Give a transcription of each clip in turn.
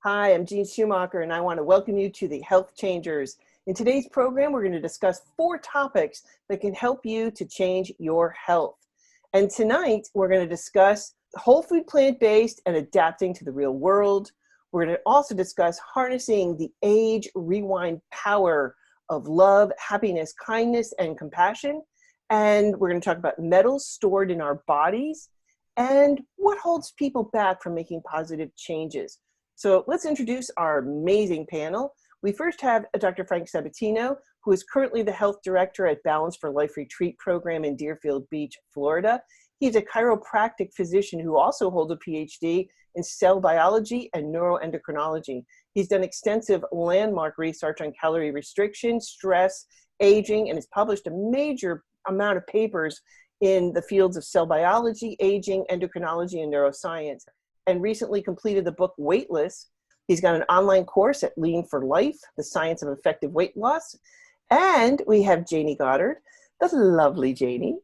Hi, I'm Jeanne Schumacher, and I want to welcome you to the Health Changers. In today's program, we're going to discuss 4 topics that can help you to change your health. And tonight, we're going to discuss whole food plant-based and adapting to the real world. We're going to also discuss harnessing the age rewind power of love, happiness, kindness, and compassion. And we're going to talk about metals stored in our bodies and what holds people back from making positive changes. So let's introduce our amazing panel. We first have Dr. Frank Sabatino, who is currently the health director at Balance for Life Retreat Program in Deerfield Beach, Florida. He's a chiropractic physician who also holds a PhD in cell biology and neuroendocrinology. He's done extensive landmark research on calorie restriction, stress, aging, and has published a major amount of papers in the fields of cell biology, aging, endocrinology, and neuroscience, and recently completed the book Weightless. He's got an online course at Lean for Life, The Science of Effective Weight Loss. And we have Jayney Goddard, the lovely Jayney,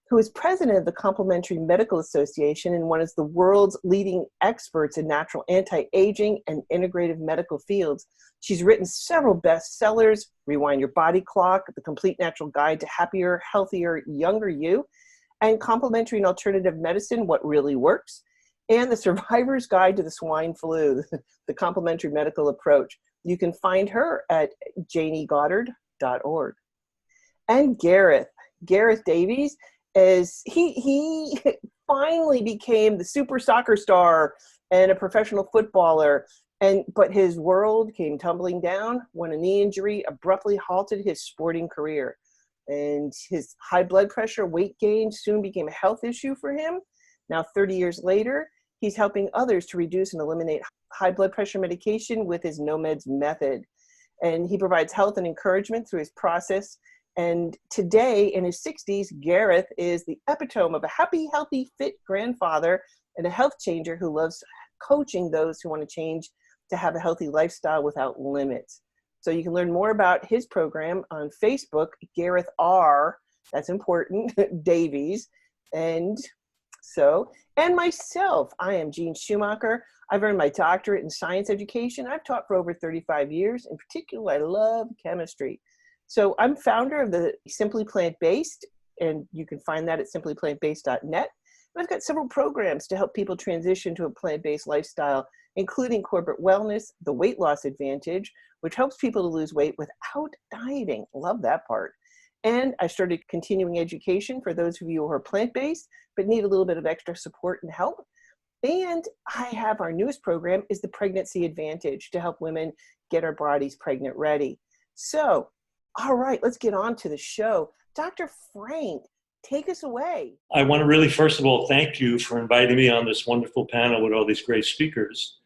who is president of the Complementary Medical Association and one of the world's leading experts in natural anti-aging and integrative medical fields. She's written several bestsellers, Rewind Your Body Clock, The Complete Natural Guide to Happier, Healthier, Younger You, and Complementary and Alternative Medicine, What Really Works, and The Survivor's Guide to the Swine Flu, the Complementary Medical Approach. You can find her at janeygoddard.org. And Gareth Davies, he finally became the super soccer star and a professional footballer, but his world came tumbling down when a knee injury abruptly halted his sporting career. And his high blood pressure, weight gain soon became a health issue for him. Now, 30 years later, he's helping others to reduce and eliminate high blood pressure medication with his no-meds method. And he provides health and encouragement through his process. And today, in his 60s, Gareth is the epitome of a happy, healthy, fit grandfather and a health changer who loves coaching those who want to change to have a healthy lifestyle without limits. So you can learn more about his program on Facebook, Gareth R, that's important, Davies. And myself, I am Jeanne Schumacher. I've earned my doctorate in science education. I've taught for over 35 years. In particular, I love chemistry. So I'm founder of the Simply Plant-Based, and you can find that at simplyplantbased.net. And I've got several programs to help people transition to a plant-based lifestyle, including corporate wellness, the weight loss advantage, which helps people to lose weight without dieting. Love that part. And I started continuing education for those of you who are plant-based, but need a little bit of extra support and help. And I have our newest program is the Pregnancy Advantage to help women get our bodies pregnant ready. So, all right, let's get on to the show. Dr. Frank, take us away. I want to really, first of all, thank you for inviting me on this wonderful panel with all these great speakers.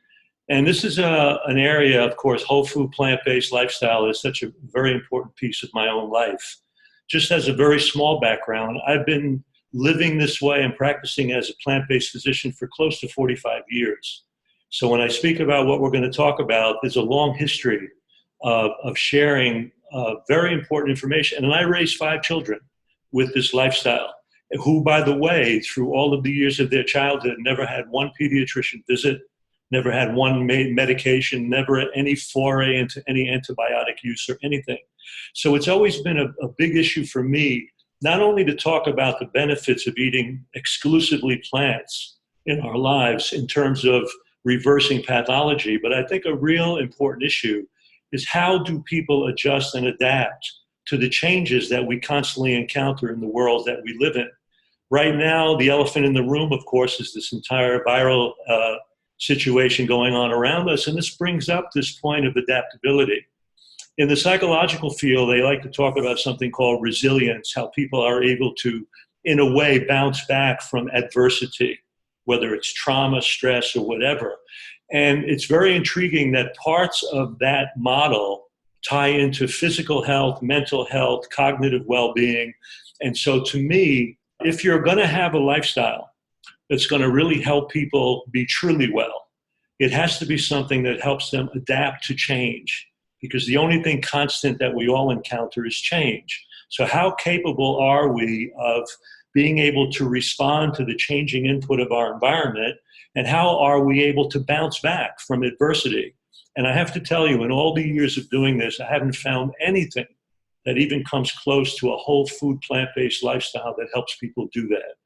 And this is an area, of course, whole food plant-based lifestyle is such a very important piece of my own life. Just as a very small background, I've been living this way and practicing as a plant-based physician for close to 45 years. So when I speak about what we're going to talk about, there's a long history of sharing very important information. And I raised 5 children with this lifestyle, who, by the way, through all of the years of their childhood, never had one pediatrician visit, never had one medication, never any foray into any antibiotic use or anything. So it's always been a big issue for me, not only to talk about the benefits of eating exclusively plants in our lives in terms of reversing pathology, but I think a real important issue is how do people adjust and adapt to the changes that we constantly encounter in the world that we live in. Right now, the elephant in the room, of course, is this entire viral situation going on around us, and this brings up this point of adaptability. In the psychological field, they like to talk about something called resilience, how people are able to, in a way, bounce back from adversity, whether it's trauma, stress, or whatever. And it's very intriguing that parts of that model tie into physical health, mental health, cognitive well-being. And so to me, if you're going to have a lifestyle that's going to really help people be truly well, it has to be something that helps them adapt to change, because the only thing constant that we all encounter is change. So how capable are we of being able to respond to the changing input of our environment, and how are we able to bounce back from adversity? And I have to tell you, in all the years of doing this, I haven't found anything that even comes close to a whole food, plant-based lifestyle that helps people do that.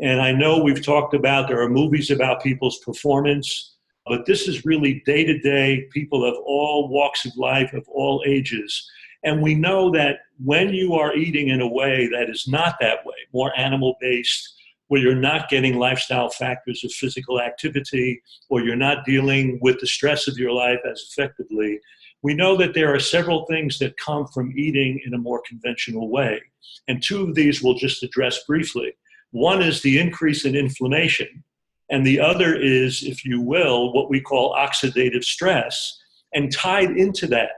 And I know we've talked about, there are movies about people's performance, but this is really day-to-day, people of all walks of life, of all ages. And we know that when you are eating in a way that is not that way, more animal-based, where you're not getting lifestyle factors of physical activity, or you're not dealing with the stress of your life as effectively, we know that there are several things that come from eating in a more conventional way. And two of these we'll just address briefly. One is the increase in inflammation, and the other is, if you will, what we call oxidative stress. And tied into that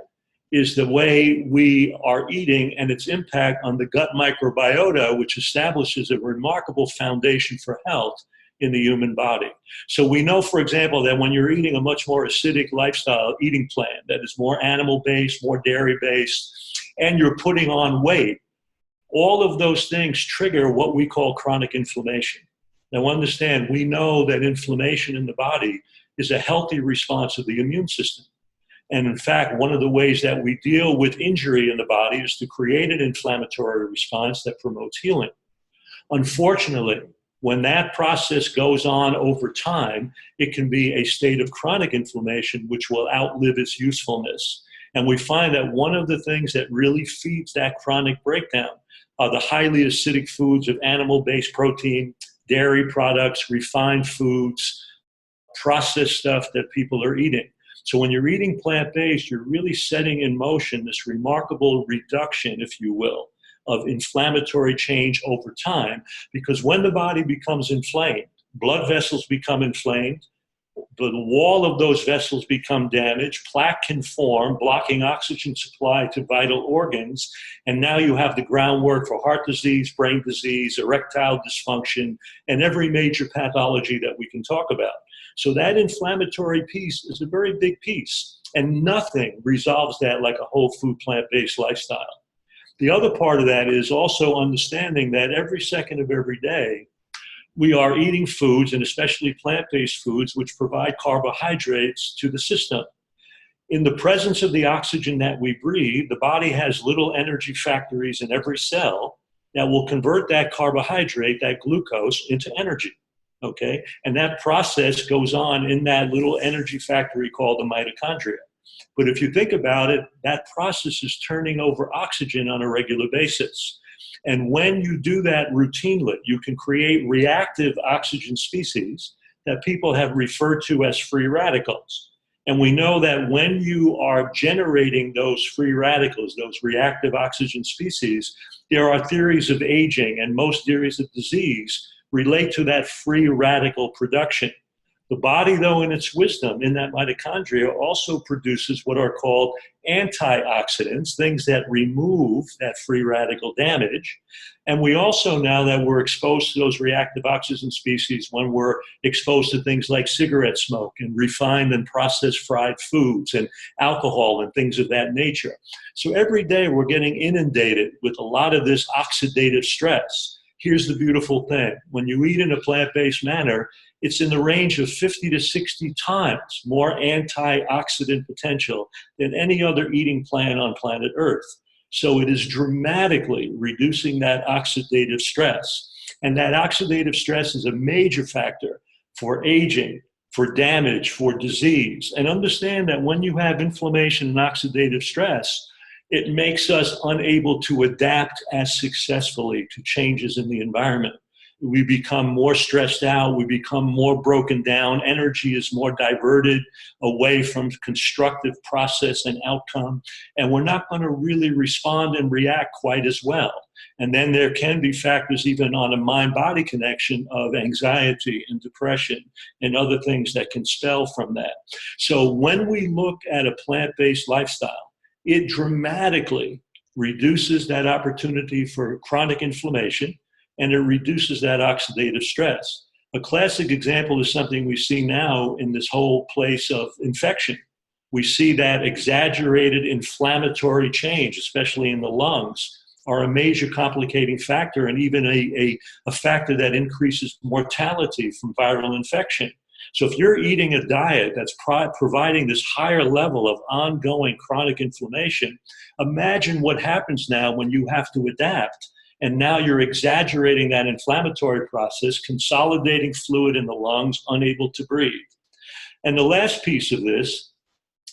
is the way we are eating and its impact on the gut microbiota, which establishes a remarkable foundation for health in the human body. So we know, for example, that when you're eating a much more acidic lifestyle eating plan that is more animal-based, more dairy-based, and you're putting on weight, all of those things trigger what we call chronic inflammation. Now understand, we know that inflammation in the body is a healthy response of the immune system. And in fact, one of the ways that we deal with injury in the body is to create an inflammatory response that promotes healing. Unfortunately, when that process goes on over time, it can be a state of chronic inflammation, which will outlive its usefulness. And we find that one of the things that really feeds that chronic breakdown are the highly acidic foods of animal-based protein, dairy products, refined foods, processed stuff that people are eating. So when you're eating plant-based, you're really setting in motion this remarkable reduction, if you will, of inflammatory change over time, because when the body becomes inflamed, blood vessels become inflamed, the wall of those vessels become damaged, plaque can form, blocking oxygen supply to vital organs, and now you have the groundwork for heart disease, brain disease, erectile dysfunction, and every major pathology that we can talk about. So that inflammatory piece is a very big piece, and nothing resolves that like a whole food plant-based lifestyle. The other part of that is also understanding that every second of every day, we are eating foods, and especially plant-based foods, which provide carbohydrates to the system. In the presence of the oxygen that we breathe, the body has little energy factories in every cell that will convert that carbohydrate, that glucose, into energy. Okay? And that process goes on in that little energy factory called the mitochondria. But if you think about it, that process is turning over oxygen on a regular basis. And when you do that routinely, you can create reactive oxygen species that people have referred to as free radicals. And we know that when you are generating those free radicals, those reactive oxygen species, there are theories of aging, and most theories of disease relate to that free radical production. The body, though, in its wisdom, in that mitochondria, also produces what are called antioxidants, things that remove that free radical damage. And we also, now that we're exposed to those reactive oxygen species, when we're exposed to things like cigarette smoke and refined and processed fried foods and alcohol and things of that nature. So every day we're getting inundated with a lot of this oxidative stress. Here's the beautiful thing. When you eat in a plant-based manner, it's in the range of 50 to 60 times more antioxidant potential than any other eating plan on planet Earth. So it is dramatically reducing that oxidative stress. And that oxidative stress is a major factor for aging, for damage, for disease. And understand that when you have inflammation and oxidative stress, it makes us unable to adapt as successfully to changes in the environment. We become more stressed out, we become more broken down, energy is more diverted away from constructive process and outcome, and we're not going to really respond and react quite as well. And then there can be factors even on a mind-body connection of anxiety and depression and other things that can spell from that. So when we look at a plant-based lifestyle, it dramatically reduces that opportunity for chronic inflammation, and it reduces that oxidative stress. A classic example is something we see now in this whole place of infection. We see that exaggerated inflammatory change, especially in the lungs, are a major complicating factor, and even a factor that increases mortality from viral infection. So if you're eating a diet that's providing this higher level of ongoing chronic inflammation, imagine what happens now when you have to adapt. And now you're exaggerating that inflammatory process, consolidating fluid in the lungs, unable to breathe. And the last piece of this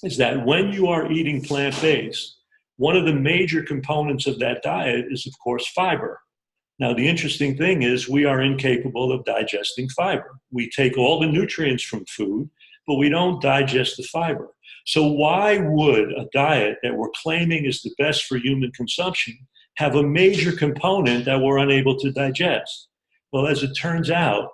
is that when you are eating plant-based, one of the major components of that diet is, of course, fiber. Now, the interesting thing is we are incapable of digesting fiber. We take all the nutrients from food, but we don't digest the fiber. So why would a diet that we're claiming is the best for human consumption have a major component that we're unable to digest? Well, as it turns out,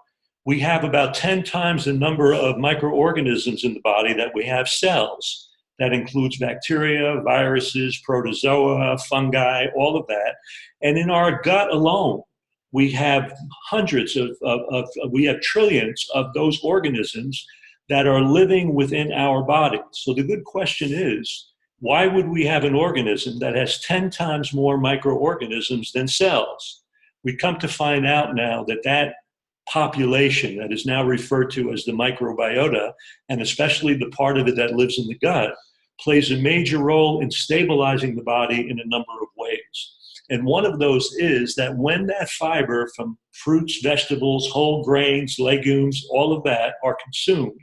we have about 10 times the number of microorganisms in the body that we have cells. That includes bacteria, viruses, protozoa, fungi, all of that. And in our gut alone, we have we have trillions of those organisms that are living within our bodies. So the good question is, why would we have an organism that has 10 times more microorganisms than cells? We come to find out now that that population that is now referred to as the microbiota, and especially the part of it that lives in the gut, plays a major role in stabilizing the body in a number of ways. And one of those is that when that fiber from fruits, vegetables, whole grains, legumes, all of that are consumed,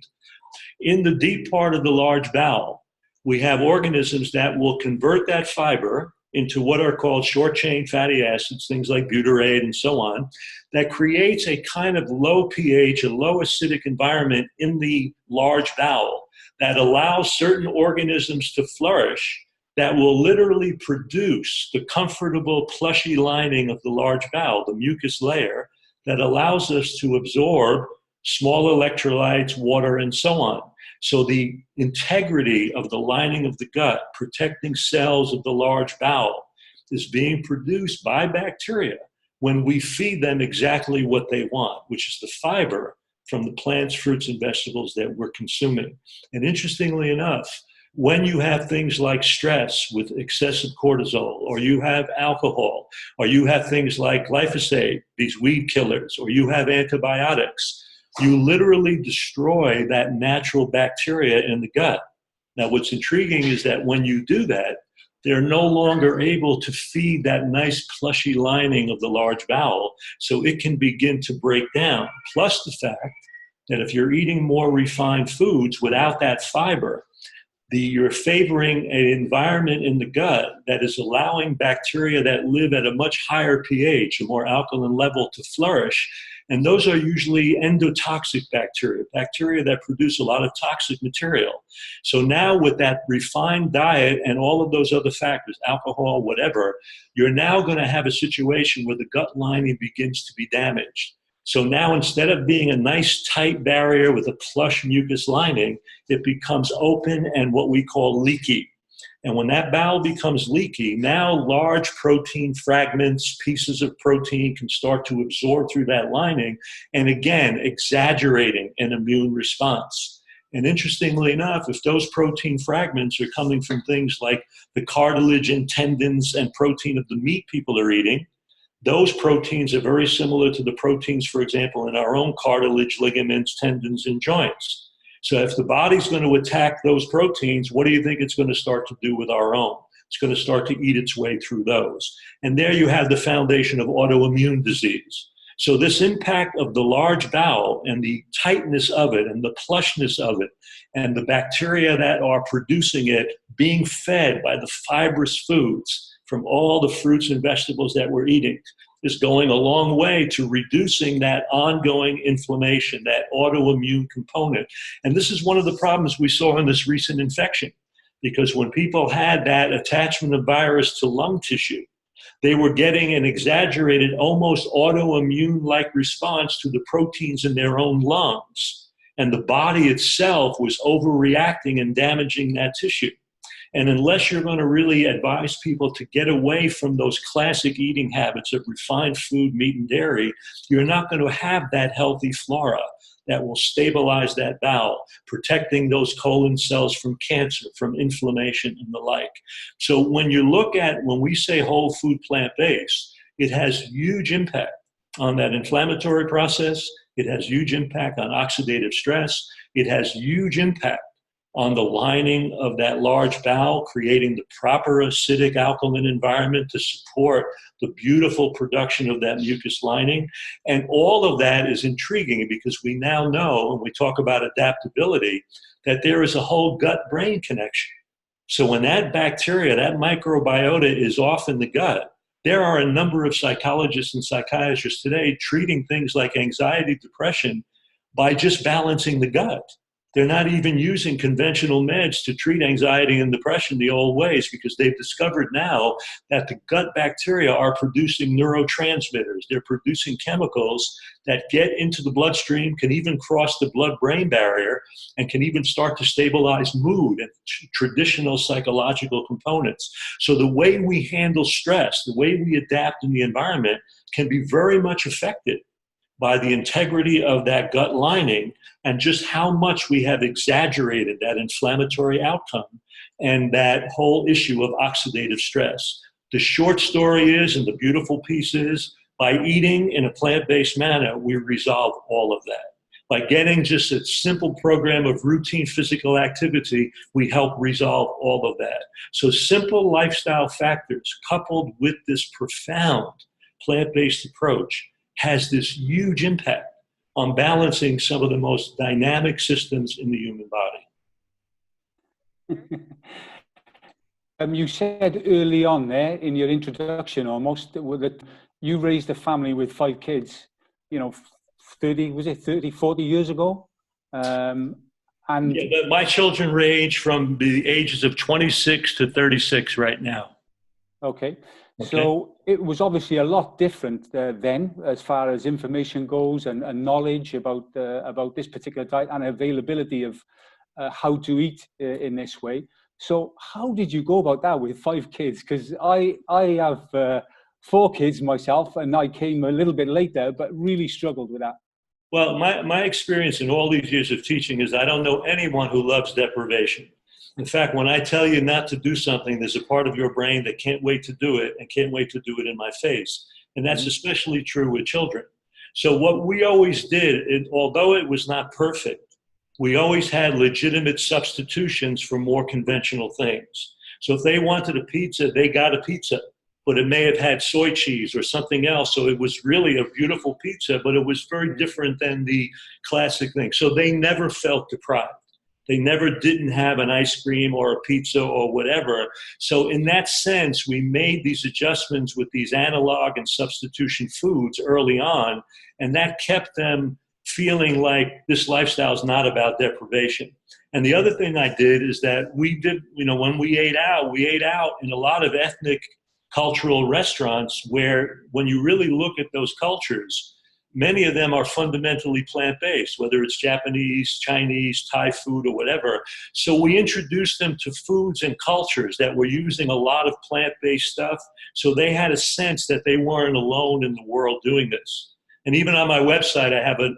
in the deep part of the large bowel, we have organisms that will convert that fiber into what are called short-chain fatty acids, things like butyrate and so on, that creates a kind of low pH, a low acidic environment in the large bowel that allows certain organisms to flourish that will literally produce the comfortable, plushy lining of the large bowel, the mucus layer, that allows us to absorb small electrolytes, water, and so on. So the integrity of the lining of the gut, protecting cells of the large bowel, is being produced by bacteria when we feed them exactly what they want, which is the fiber from the plants, fruits, and vegetables that we're consuming. And interestingly enough, when you have things like stress with excessive cortisol, or you have alcohol, or you have things like glyphosate, these weed killers, or you have antibiotics, you literally destroy that natural bacteria in the gut. Now, what's intriguing is that when you do that, they're no longer able to feed that nice plushy lining of the large bowel, so it can begin to break down. Plus the fact that if you're eating more refined foods without that fiber, you're favoring an environment in the gut that is allowing bacteria that live at a much higher pH, a more alkaline level, to flourish. And those are usually endotoxic bacteria, bacteria that produce a lot of toxic material. So now with that refined diet and all of those other factors, alcohol, whatever, you're now going to have a situation where the gut lining begins to be damaged. So now instead of being a nice tight barrier with a plush mucus lining, it becomes open and what we call leaky. And when that bowel becomes leaky, now large protein fragments, pieces of protein can start to absorb through that lining, and again, exaggerating an immune response. And interestingly enough, if those protein fragments are coming from things like the cartilage and tendons and protein of the meat people are eating, those proteins are very similar to the proteins, for example, in our own cartilage, ligaments, tendons, and joints. So if the body's going to attack those proteins, what do you think it's going to start to do with our own? It's going to start to eat its way through those. And there you have the foundation of autoimmune disease. So this impact of the large bowel and the tightness of it and the plushness of it and the bacteria that are producing it being fed by the fibrous foods from all the fruits and vegetables that we're eating is going a long way to reducing that ongoing inflammation, that autoimmune component. And this is one of the problems we saw in this recent infection, because when people had that attachment of virus to lung tissue, they were getting an exaggerated, almost autoimmune-like response to the proteins in their own lungs. And the body itself was overreacting and damaging that tissue. And unless you're going to really advise people to get away from those classic eating habits of refined food, meat, and dairy, you're not going to have that healthy flora that will stabilize that bowel, protecting those colon cells from cancer, from inflammation, and the like. So when we say whole food plant-based, it has huge impact on that inflammatory process. It has huge impact on oxidative stress. It has huge impact on the lining of that large bowel, creating the proper acidic alkaline environment to support the beautiful production of that mucus lining. And all of that is intriguing because we now know, when we talk about adaptability, that there is a whole gut-brain connection. So when that bacteria, that microbiota is off in the gut, there are a number of psychologists and psychiatrists today treating things like anxiety, depression by just balancing the gut. They're not even using conventional meds to treat anxiety and depression the old ways because they've discovered now that the gut bacteria are producing neurotransmitters. They're producing chemicals that get into the bloodstream, can even cross the blood-brain barrier, and can even start to stabilize mood and traditional psychological components. So the way we handle stress, the way we adapt in the environment can be very much affected by the integrity of that gut lining and just how much we have exaggerated that inflammatory outcome and that whole issue of oxidative stress. The short story is, and the beautiful piece is, by eating in a plant-based manner, we resolve all of that. By getting just a simple program of routine physical activity, we help resolve all of that. So simple lifestyle factors coupled with this profound plant-based approach has this huge impact on balancing some of the most dynamic systems in the human body. You said early on there in your introduction almost that you raised a family with 5 kids, 40 years ago? And yeah, my children range from the ages of 26 to 36 right now. Okay. So it was obviously a lot different then as far as information goes and knowledge about this particular diet and availability of how to eat in this way. So how did you go about that with 5 kids? Because I have 4 kids myself, and I came a little bit later, but really struggled with that. Well, my experience in all these years of teaching is I don't know anyone who loves deprivation. In fact, when I tell you not to do something, there's a part of your brain that can't wait to do it and can't wait to do it in my face. And that's especially true with children. So what we always did, although it was not perfect, we always had legitimate substitutions for more conventional things. So if they wanted a pizza, they got a pizza, but it may have had soy cheese or something else. So it was really a beautiful pizza, but it was very different than the classic thing. So they never felt deprived. They never didn't have an ice cream or a pizza or whatever. So in that sense, we made these adjustments with these analog and substitution foods early on, and that kept them feeling like this lifestyle is not about deprivation. And the other thing I did is that we did, when we ate out in a lot of ethnic cultural restaurants where when you really look at those cultures, many of them are fundamentally plant-based, whether it's Japanese, Chinese, Thai food, or whatever. So we introduced them to foods and cultures that were using a lot of plant-based stuff. So they had a sense that they weren't alone in the world doing this. And even on my website, I have a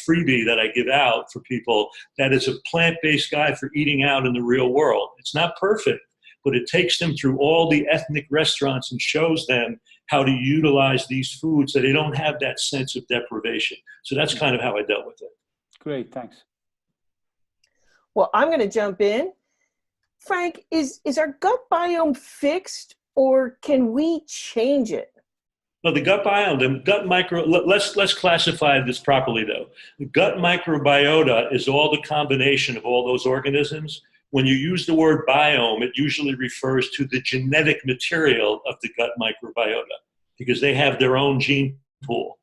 freebie that I give out for people that is a plant-based guide for eating out in the real world. It's not perfect, but it takes them through all the ethnic restaurants and shows them how to utilize these foods so they don't have that sense of deprivation. So that's kind of how I dealt with it. Great, thanks. Well, I'm going to jump in. Frank, is our gut biome fixed, or can we change it? Well, the gut biome, the gut let's classify this properly though. The gut microbiota is all the combination of all those organisms. When you use the word biome, it usually refers to the genetic material of the gut microbiota because they have their own gene pool.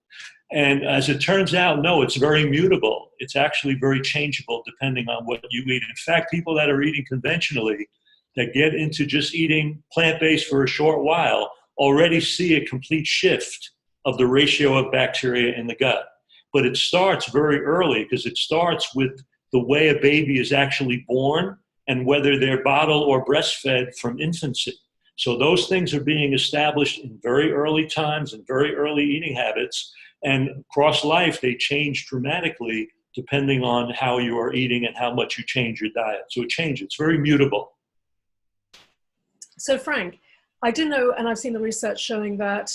And as it turns out, no, it's very mutable. It's actually very changeable depending on what you eat. In fact, people that are eating conventionally that get into just eating plant-based for a short while already see a complete shift of the ratio of bacteria in the gut. But it starts very early because it starts with the way a baby is actually born and whether they're bottle or breastfed from infancy. So those things are being established in very early times and very early eating habits. And across life, they change dramatically depending on how you are eating and how much you change your diet. So it changes. It's very mutable. So Frank, I do know, and I've seen the research showing that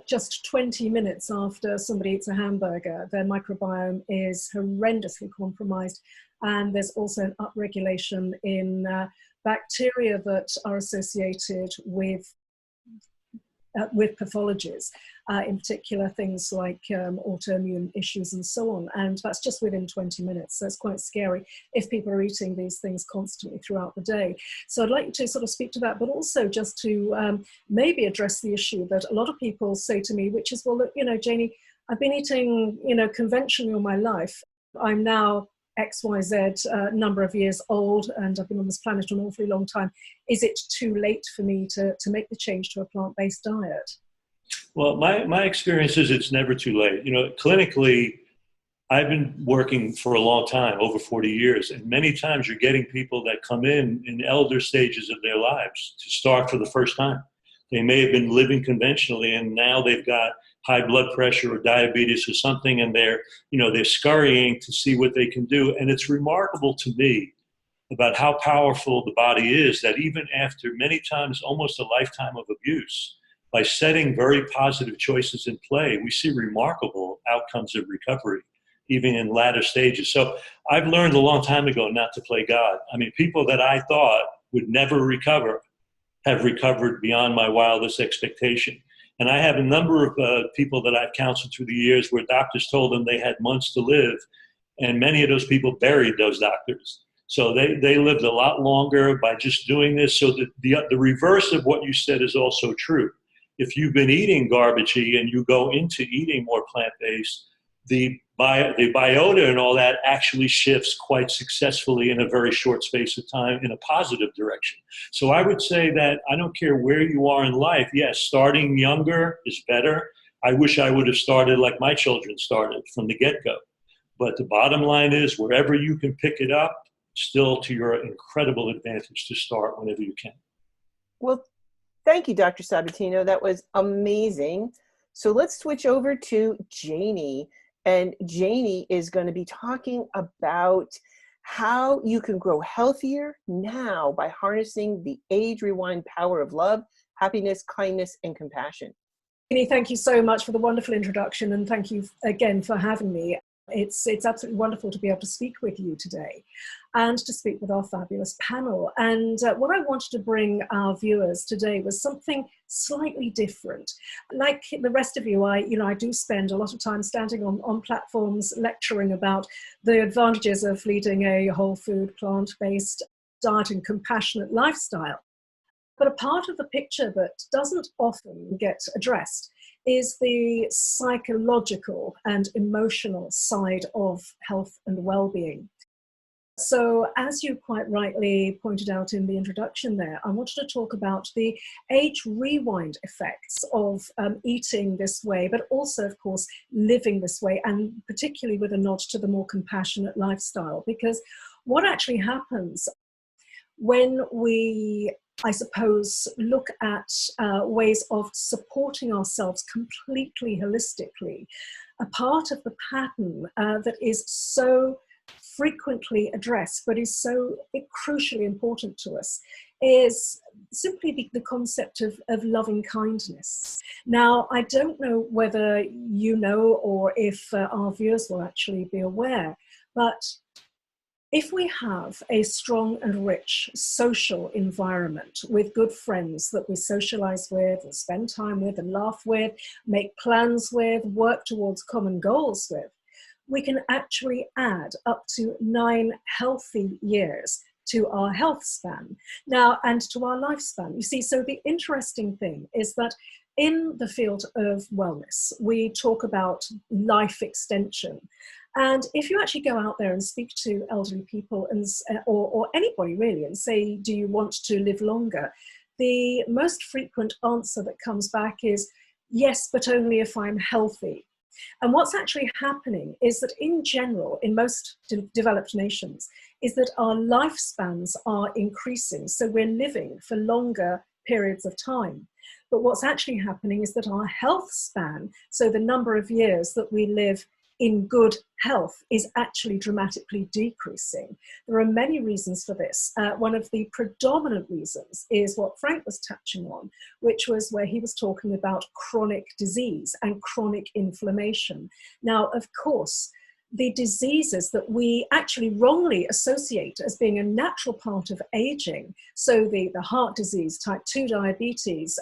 just 20 minutes after somebody eats a hamburger, their microbiome is horrendously compromised. And there's also an upregulation in bacteria that are associated with pathologies, in particular things like autoimmune issues and so on. And that's just within 20 minutes. So it's quite scary if people are eating these things constantly throughout the day. So I'd like you to sort of speak to that, but also just to maybe address the issue that a lot of people say to me, which is, well, look, you know, Jayney, I've been eating, you know, conventionally all my life. I'm now XYZ number of years old, and I've been on this planet an awfully long time. Is it too late for me to make the change to a plant-based diet? Well, my experience is it's never too late. You know, clinically, I've been working for a long time, over 40 years, and many times you're getting people that come in elder stages of their lives to start for the first time. They may have been living conventionally, and now they've got high blood pressure or diabetes or something, and they're scurrying to see what they can do. And it's remarkable to me about how powerful the body is, that even after many times almost a lifetime of abuse, by setting very positive choices in play, we see remarkable outcomes of recovery, even in latter stages. So I've learned a long time ago not to play God. I mean, people that I thought would never recover have recovered beyond my wildest expectation. And I have a number of people that I've counseled through the years where doctors told them they had months to live, and many of those people buried those doctors. So they lived a lot longer by just doing this. So the reverse of what you said is also true. If you've been eating garbagey and you go into eating more plant-based, the biota and all that actually shifts quite successfully in a very short space of time in a positive direction. So I would say that I don't care where you are in life. Yes, starting younger is better. I wish I would have started like my children started from the get-go. But the bottom line is wherever you can pick it up, still to your incredible advantage to start whenever you can. Well, thank you, Dr. Sabatino. That was amazing. So let's switch over to Jayney. And Jayney is going to be talking about how you can grow healthier now by harnessing the age rewind power of love, happiness, kindness, and compassion. Jayney, thank you so much for the wonderful introduction, and thank you again for having me. It's absolutely wonderful to be able to speak with you today and to speak with our fabulous panel. And what I wanted to bring our viewers today was something slightly different. Like the rest of you, I do spend a lot of time standing on platforms lecturing about the advantages of leading a whole food, plant-based diet and compassionate lifestyle. But a part of the picture that doesn't often get addressed is the psychological and emotional side of health and well-being. So as you quite rightly pointed out in the introduction there, I wanted to talk about the age rewind effects of eating this way, but also, of course, living this way, and particularly with a nod to the more compassionate lifestyle. Because what actually happens when we, I suppose, look at ways of supporting ourselves completely holistically, a part of the pattern that is so frequently addressed, but is so crucially important to us, is simply the concept of loving kindness. Now, I don't know whether you know or if our viewers will actually be aware, but if we have a strong and rich social environment with good friends that we socialize with and spend time with and laugh with, make plans with, work towards common goals with, we can actually add up to 9 healthy years to our health span now and to our lifespan. You see, so the interesting thing is that in the field of wellness, we talk about life extension. And if you actually go out there and speak to elderly people and, or anybody really and say, do you want to live longer? The most frequent answer that comes back is, yes, but only if I'm healthy. And what's actually happening is that in general, in most developed nations, is that our lifespans are increasing. So we're living for longer periods of time. But what's actually happening is that our health span, so the number of years that we live in good health is actually dramatically decreasing. There are many reasons for this. One of the predominant reasons is what Frank was touching on, which was where he was talking about chronic disease and chronic inflammation. Now, of course, the diseases that we actually wrongly associate as being a natural part of aging, so the heart disease, type 2 diabetes,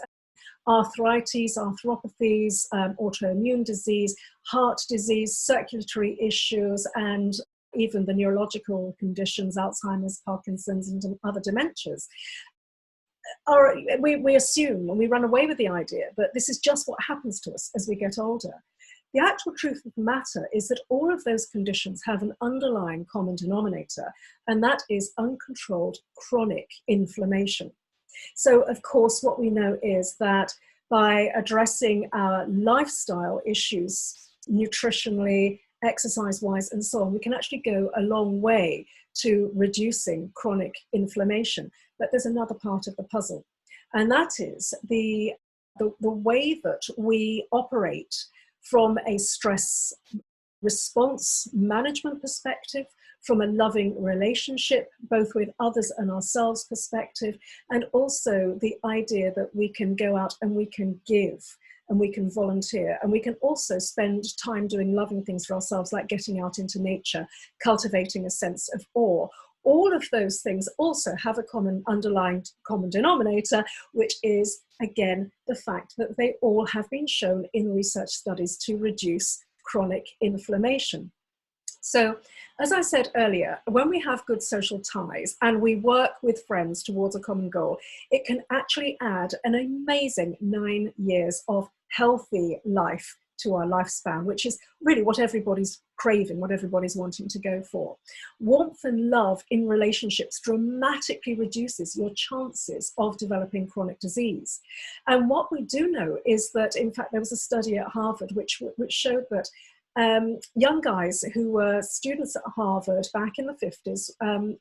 arthritis, arthropathies, autoimmune disease, heart disease, circulatory issues, and even the neurological conditions, Alzheimer's, Parkinson's, and other dementias. We assume and we run away with the idea that this is just what happens to us as we get older. The actual truth of the matter is that all of those conditions have an underlying common denominator, and that is uncontrolled chronic inflammation. So, of course, what we know is that by addressing our lifestyle issues, nutritionally, exercise-wise, and so on, we can actually go a long way to reducing chronic inflammation. But there's another part of the puzzle, and that is the way that we operate from a stress response management perspective, from a loving relationship, both with others and ourselves perspective, and also the idea that we can go out and we can give and we can volunteer, and we can also spend time doing loving things for ourselves, like getting out into nature, cultivating a sense of awe. All of those things also have a underlying common denominator, which is, again, the fact that they all have been shown in research studies to reduce chronic inflammation. So, as I said earlier, when we have good social ties and we work with friends towards a common goal, it can actually add an amazing 9 years of healthy life to our lifespan, which is really what everybody's craving, what everybody's wanting to go for. Warmth and love in relationships dramatically reduces your chances of developing chronic disease. And what we do know is that, in fact, there was a study at Harvard which showed that young guys who were students at Harvard back in the 50s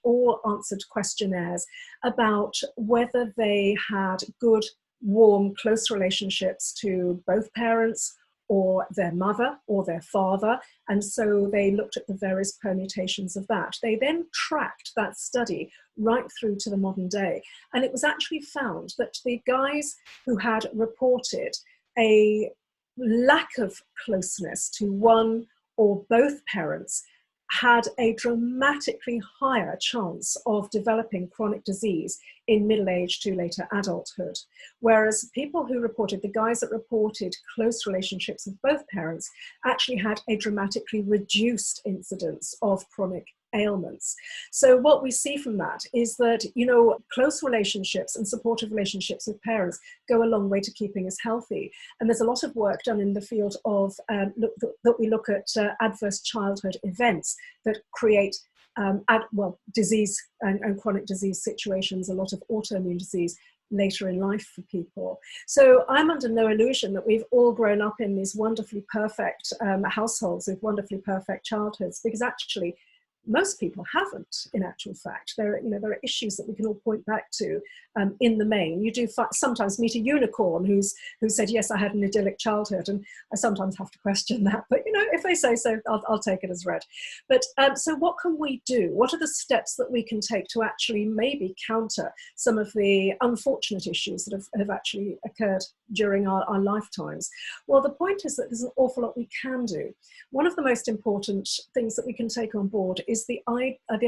all answered questionnaires about whether they had good, warm, close relationships to both parents or their mother or their father, and so they looked at the various permutations of that. They then tracked that study right through to the modern day, and it was actually found that the guys who had reported a lack of closeness to one or both parents had a dramatically higher chance of developing chronic disease in middle age to later adulthood. Whereas people who reported, the guys that reported close relationships with both parents, actually had a dramatically reduced incidence of chronic ailments. So what we see from that is that, you know, close relationships and supportive relationships with parents go a long way to keeping us healthy. And there's a lot of work done in the field of that we look at adverse childhood events that create disease and chronic disease situations, a lot of autoimmune disease later in life for people. So I'm under no illusion that we've all grown up in these wonderfully perfect households with wonderfully perfect childhoods, because actually most people haven't, in actual fact. There are issues that we can all point back to in the main. You do sometimes meet a unicorn who said, yes, I had an idyllic childhood, and I sometimes have to question that. But, you know, if they say so, I'll take it as read. But so what can we do? What are the steps that we can take to actually maybe counter some of the unfortunate issues that have actually occurred during our lifetimes? Well, the point is that there's an awful lot we can do. One of the most important things that we can take on board is the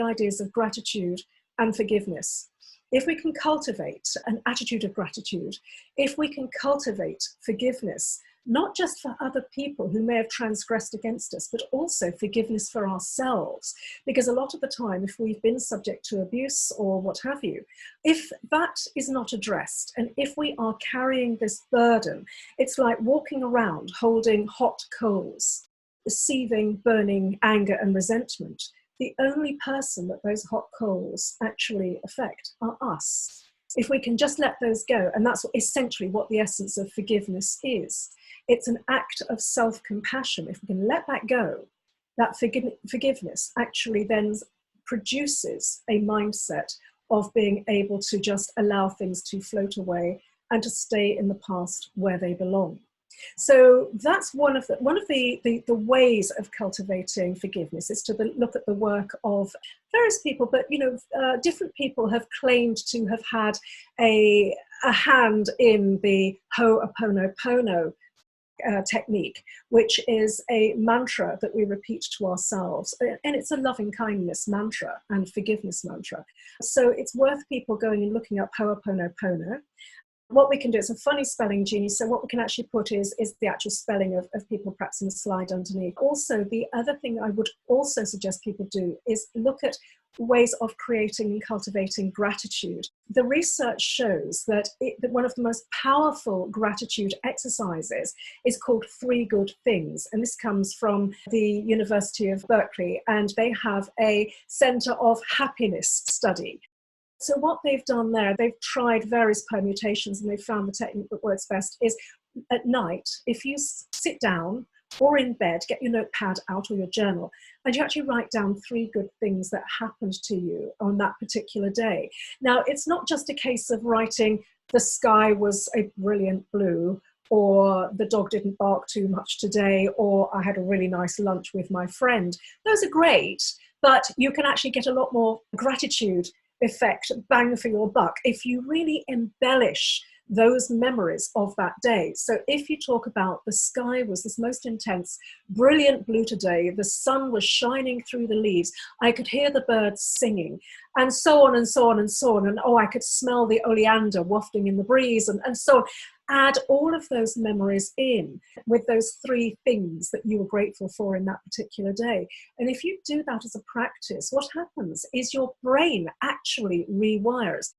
ideas of gratitude and forgiveness. If we can cultivate an attitude of gratitude, if we can cultivate forgiveness, not just for other people who may have transgressed against us, but also forgiveness for ourselves. Because a lot of the time, if we've been subject to abuse or what have you, if that is not addressed, and if we are carrying this burden, it's like walking around holding hot coals, seething, burning anger and resentment. The only person that those hot coals actually affect are us. If we can just let those go, and that's essentially what the essence of forgiveness is. It's an act of self-compassion. If we can let that go, that forgiveness actually then produces a mindset of being able to just allow things to float away and to stay in the past where they belong. So that's one of the ways of cultivating forgiveness is to look at the work of various people, but different people have claimed to have had a hand in the Ho'oponopono technique, which is a mantra that we repeat to ourselves, and it's a loving kindness mantra and forgiveness mantra. So it's worth people going and looking up Ho'oponopono. What we can do, it's a funny spelling, Jeannie, so what we can actually put is the actual spelling of people perhaps in the slide underneath. Also, the other thing I would also suggest people do is look at ways of creating and cultivating gratitude. The research shows that one of the most powerful gratitude exercises is called 3 Good Things. And this comes from the University of Berkeley, and they have a Center of Happiness study. So what they've done there, they've tried various permutations, and they've found the technique that works best is at night, if you sit down or in bed, get your notepad out or your journal, and you actually write down 3 good things that happened to you on that particular day. Now, it's not just a case of writing, the sky was a brilliant blue, or the dog didn't bark too much today, or I had a really nice lunch with my friend. Those are great, but you can actually get a lot more gratitude effect, bang for your buck, if you really embellish those memories of that day. So if you talk about the sky was this most intense, brilliant blue today, the sun was shining through the leaves, I could hear the birds singing, and so on and so on and so on, and I could smell the oleander wafting in the breeze, and so on. Add all of those memories in with those 3 things that you were grateful for in that particular day. And if you do that as a practice, what happens is your brain actually rewires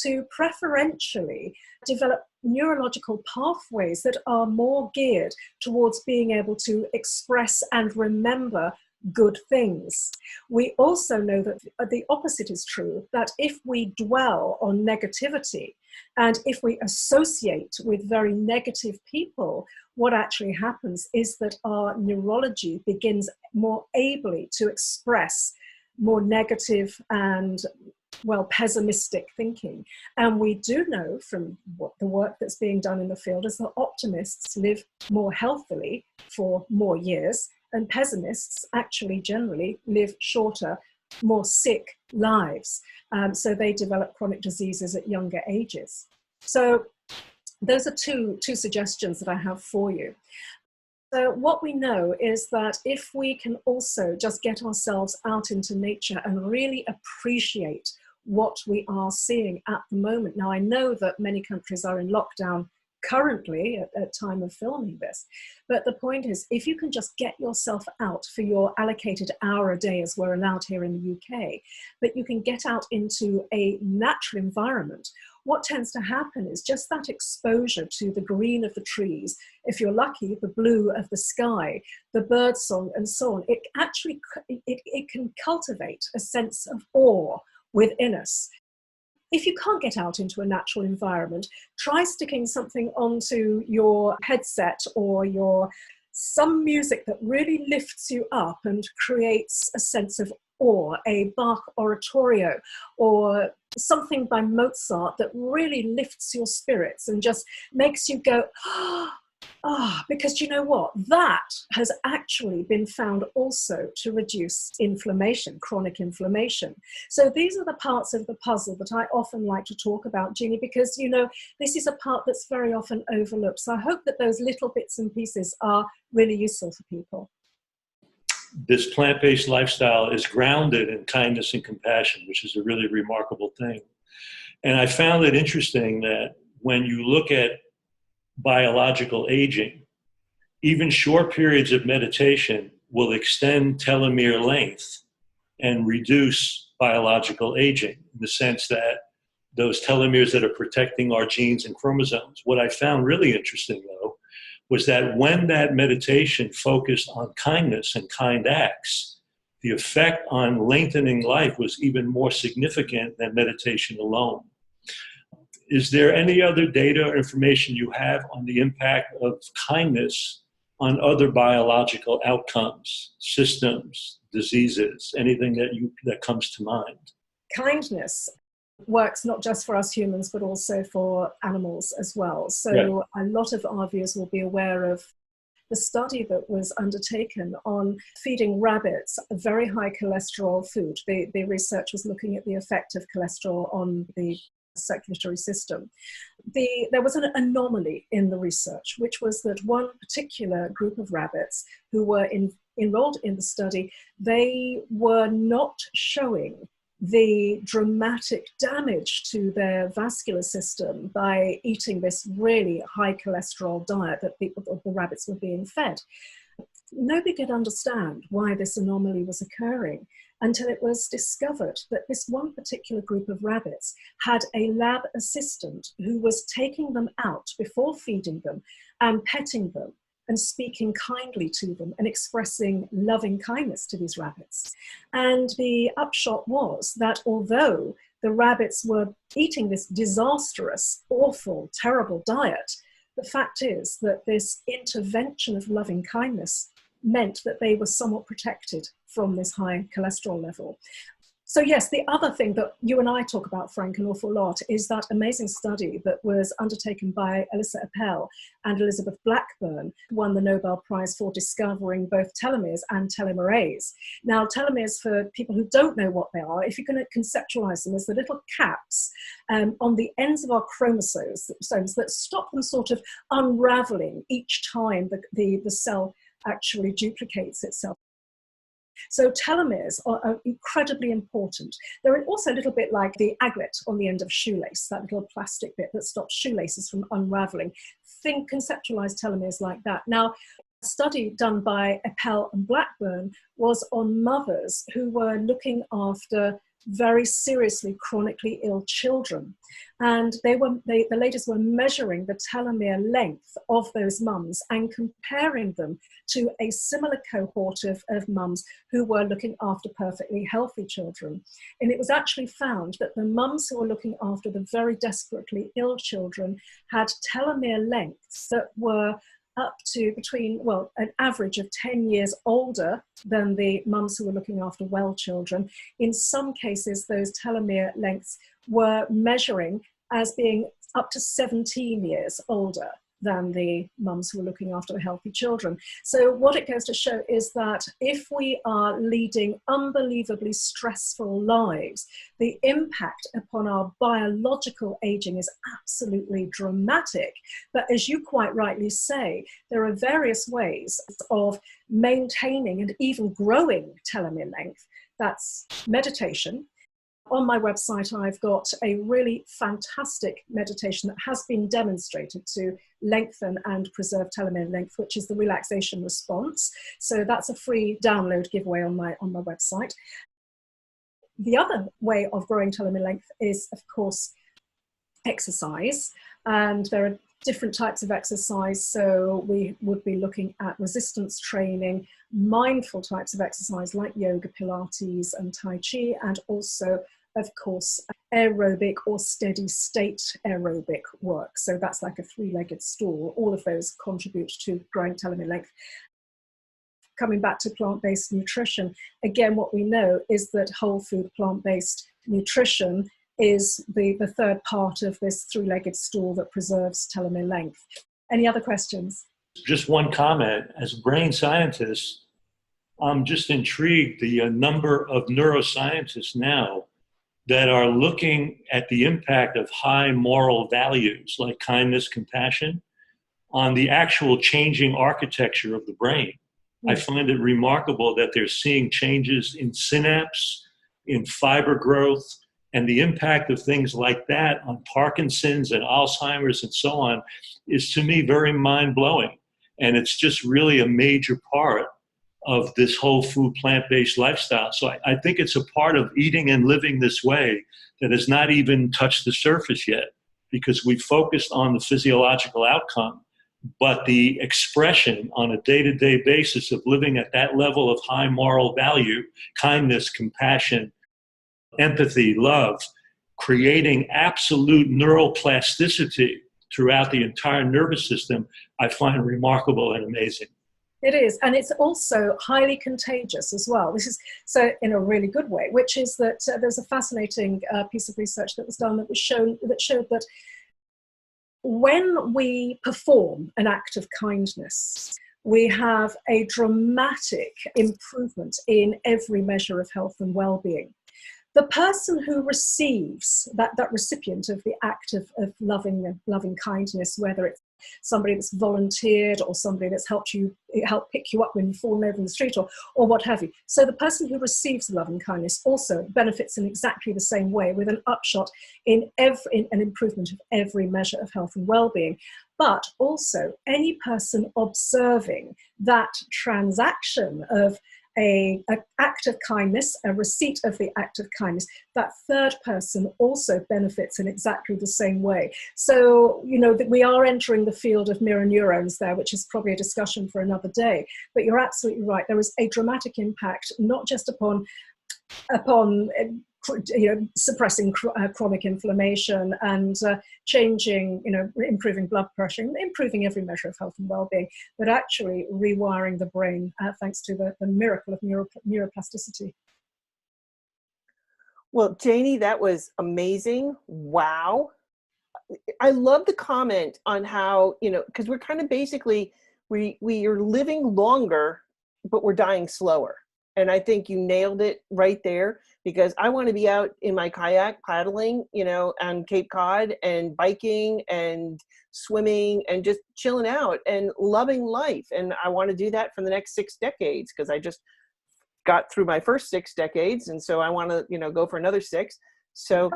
to preferentially develop neurological pathways that are more geared towards being able to express and remember good things. We also know that the opposite is true, that if we dwell on negativity and if we associate with very negative people, what actually happens is that our neurology begins more ably to express more negative and pessimistic thinking. And we do know from the work that's being done in the field is that optimists live more healthily for more years, and pessimists actually generally live shorter, more sick lives. So they develop chronic diseases at younger ages. So those are two suggestions that I have for you. So what we know is that if we can also just get ourselves out into nature and really appreciate what we are seeing at the moment. Now, I know that many countries are in lockdown currently at time of filming this, but the point is, if you can just get yourself out for your allocated hour a day, as we're allowed here in the UK, but you can get out into a natural environment, what tends to happen is just that exposure to the green of the trees, if you're lucky, the blue of the sky, the bird song and so on, it actually it can cultivate a sense of awe within us. If you can't get out into a natural environment, try sticking something onto your headset or some music that really lifts you up and creates a sense of awe, a Bach oratorio or something by Mozart that really lifts your spirits and just makes you go, because you know what? That has actually been found also to reduce inflammation, chronic inflammation. So these are the parts of the puzzle that I often like to talk about, Jeannie, because, this is a part that's very often overlooked. So I hope that those little bits and pieces are really useful for people. This plant-based lifestyle is grounded in kindness and compassion, which is a really remarkable thing. And I found it interesting that when you look at biological aging, even short periods of meditation will extend telomere length and reduce biological aging in the sense that those telomeres that are protecting our genes and chromosomes. What I found really interesting, though, was that when that meditation focused on kindness and kind acts, the effect on lengthening life was even more significant than meditation alone. Is there any other data or information you have on the impact of kindness on other biological outcomes, systems, diseases, anything that comes to mind? Kindness works not just for us humans, but also for animals as well. So a lot of our viewers will be aware of the study that was undertaken on feeding rabbits a very high cholesterol food. The research was looking at the effect of cholesterol on the circulatory system. There was an anomaly in the research, which was that one particular group of rabbits who were enrolled in the study, they were not showing the dramatic damage to their vascular system by eating this really high cholesterol diet that the rabbits were being fed. Nobody could understand why this anomaly was occurring until it was discovered that this one particular group of rabbits had a lab assistant who was taking them out before feeding them and petting them and speaking kindly to them and expressing loving kindness to these rabbits. And the upshot was that although the rabbits were eating this disastrous, awful, terrible diet, the fact is that this intervention of loving kindness meant that they were somewhat protected from this high cholesterol level. So yes, the other thing that you and I talk about, Frank, an awful lot is that amazing study that was undertaken by Elissa Appel and Elizabeth Blackburn, who won the Nobel Prize for discovering both telomeres and telomerase. Now, telomeres, for people who don't know what they are, if you're going to conceptualize them as the little caps on the ends of our chromosomes that stop them sort of unraveling each time the cell actually duplicates itself. So telomeres are incredibly important. They're also a little bit like the aglet on the end of shoelace, that little plastic bit that stops shoelaces from unraveling. Conceptualize telomeres like that. Now, a study done by Appel and Blackburn was on mothers who were looking after very seriously chronically ill children. And the ladies were measuring the telomere length of those mums and comparing them to a similar cohort of mums who were looking after perfectly healthy children. And it was actually found that the mums who were looking after the very desperately ill children had telomere lengths that were up to an average of 10 years older than the mums who were looking after well children. In some cases, those telomere lengths were measuring as being up to 17 years older than the mums who were looking after the healthy children. So what it goes to show is that if we are leading unbelievably stressful lives, the impact upon our biological aging is absolutely dramatic. But as you quite rightly say, there are various ways of maintaining and even growing telomere length. That's meditation. On my website, I've got a really fantastic meditation that has been demonstrated to lengthen and preserve telomere length, which is the relaxation response. So that's a free download giveaway on my website. The other way of growing telomere length is, of course, exercise. And there are different types of exercise. So we would be looking at resistance training, mindful types of exercise like yoga, Pilates, and Tai Chi, and also, of course, aerobic or steady state aerobic work. So that's like a three-legged stool. All of those contribute to growing telomere length. Coming back to plant-based nutrition, again, what we know is that whole food plant-based nutrition is the third part of this three-legged stool that preserves telomere length. Any other questions? Just one comment. As a brain scientist, I'm just intrigued the number of neuroscientists now that are looking at the impact of high moral values like kindness, compassion, on the actual changing architecture of the brain. Mm-hmm. I find it remarkable that they're seeing changes in synapse, in fiber growth, and the impact of things like that on Parkinson's and Alzheimer's and so on is, to me, very mind-blowing. And it's just really a major part of this whole food plant-based lifestyle. So I think it's a part of eating and living this way that has not even touched the surface yet, because we focused on the physiological outcome, but the expression on a day-to-day basis of living at that level of high moral value, kindness, compassion, empathy, love, creating absolute neuroplasticity throughout the entire nervous system, I find remarkable and amazing. It is, and it's also highly contagious as well. This is so in a really good way, which is that there's a fascinating piece of research that was done that showed that when we perform an act of kindness, we have a dramatic improvement in every measure of health and well-being. The person who receives that recipient of the act of loving kindness, whether it's somebody that's volunteered or somebody that's helped pick you up when you've fallen over in the street or what have you. So the person who receives the loving kindness also benefits in exactly the same way, with an upshot in an improvement of every measure of health and well-being. But also any person observing that transaction of an act of kindness, a receipt of the act of kindness, that third person also benefits in exactly the same way. So, that we are entering the field of mirror neurons there, which is probably a discussion for another day. But you're absolutely right. There is a dramatic impact, not just upon suppressing chronic inflammation and changing, improving blood pressure, improving every measure of health and well-being, but actually rewiring the brain thanks to the miracle of neuroplasticity. Well, Jayney, that was amazing. Wow. I love the comment on how, because we're kind of basically, we are living longer, but we're dying slower. And I think you nailed it right there, because I want to be out in my kayak paddling, on Cape Cod, and biking and swimming and just chilling out and loving life. And I want to do that for the next 6 decades, because I just got through my first 6 decades. And so I want to, go for another 6. So,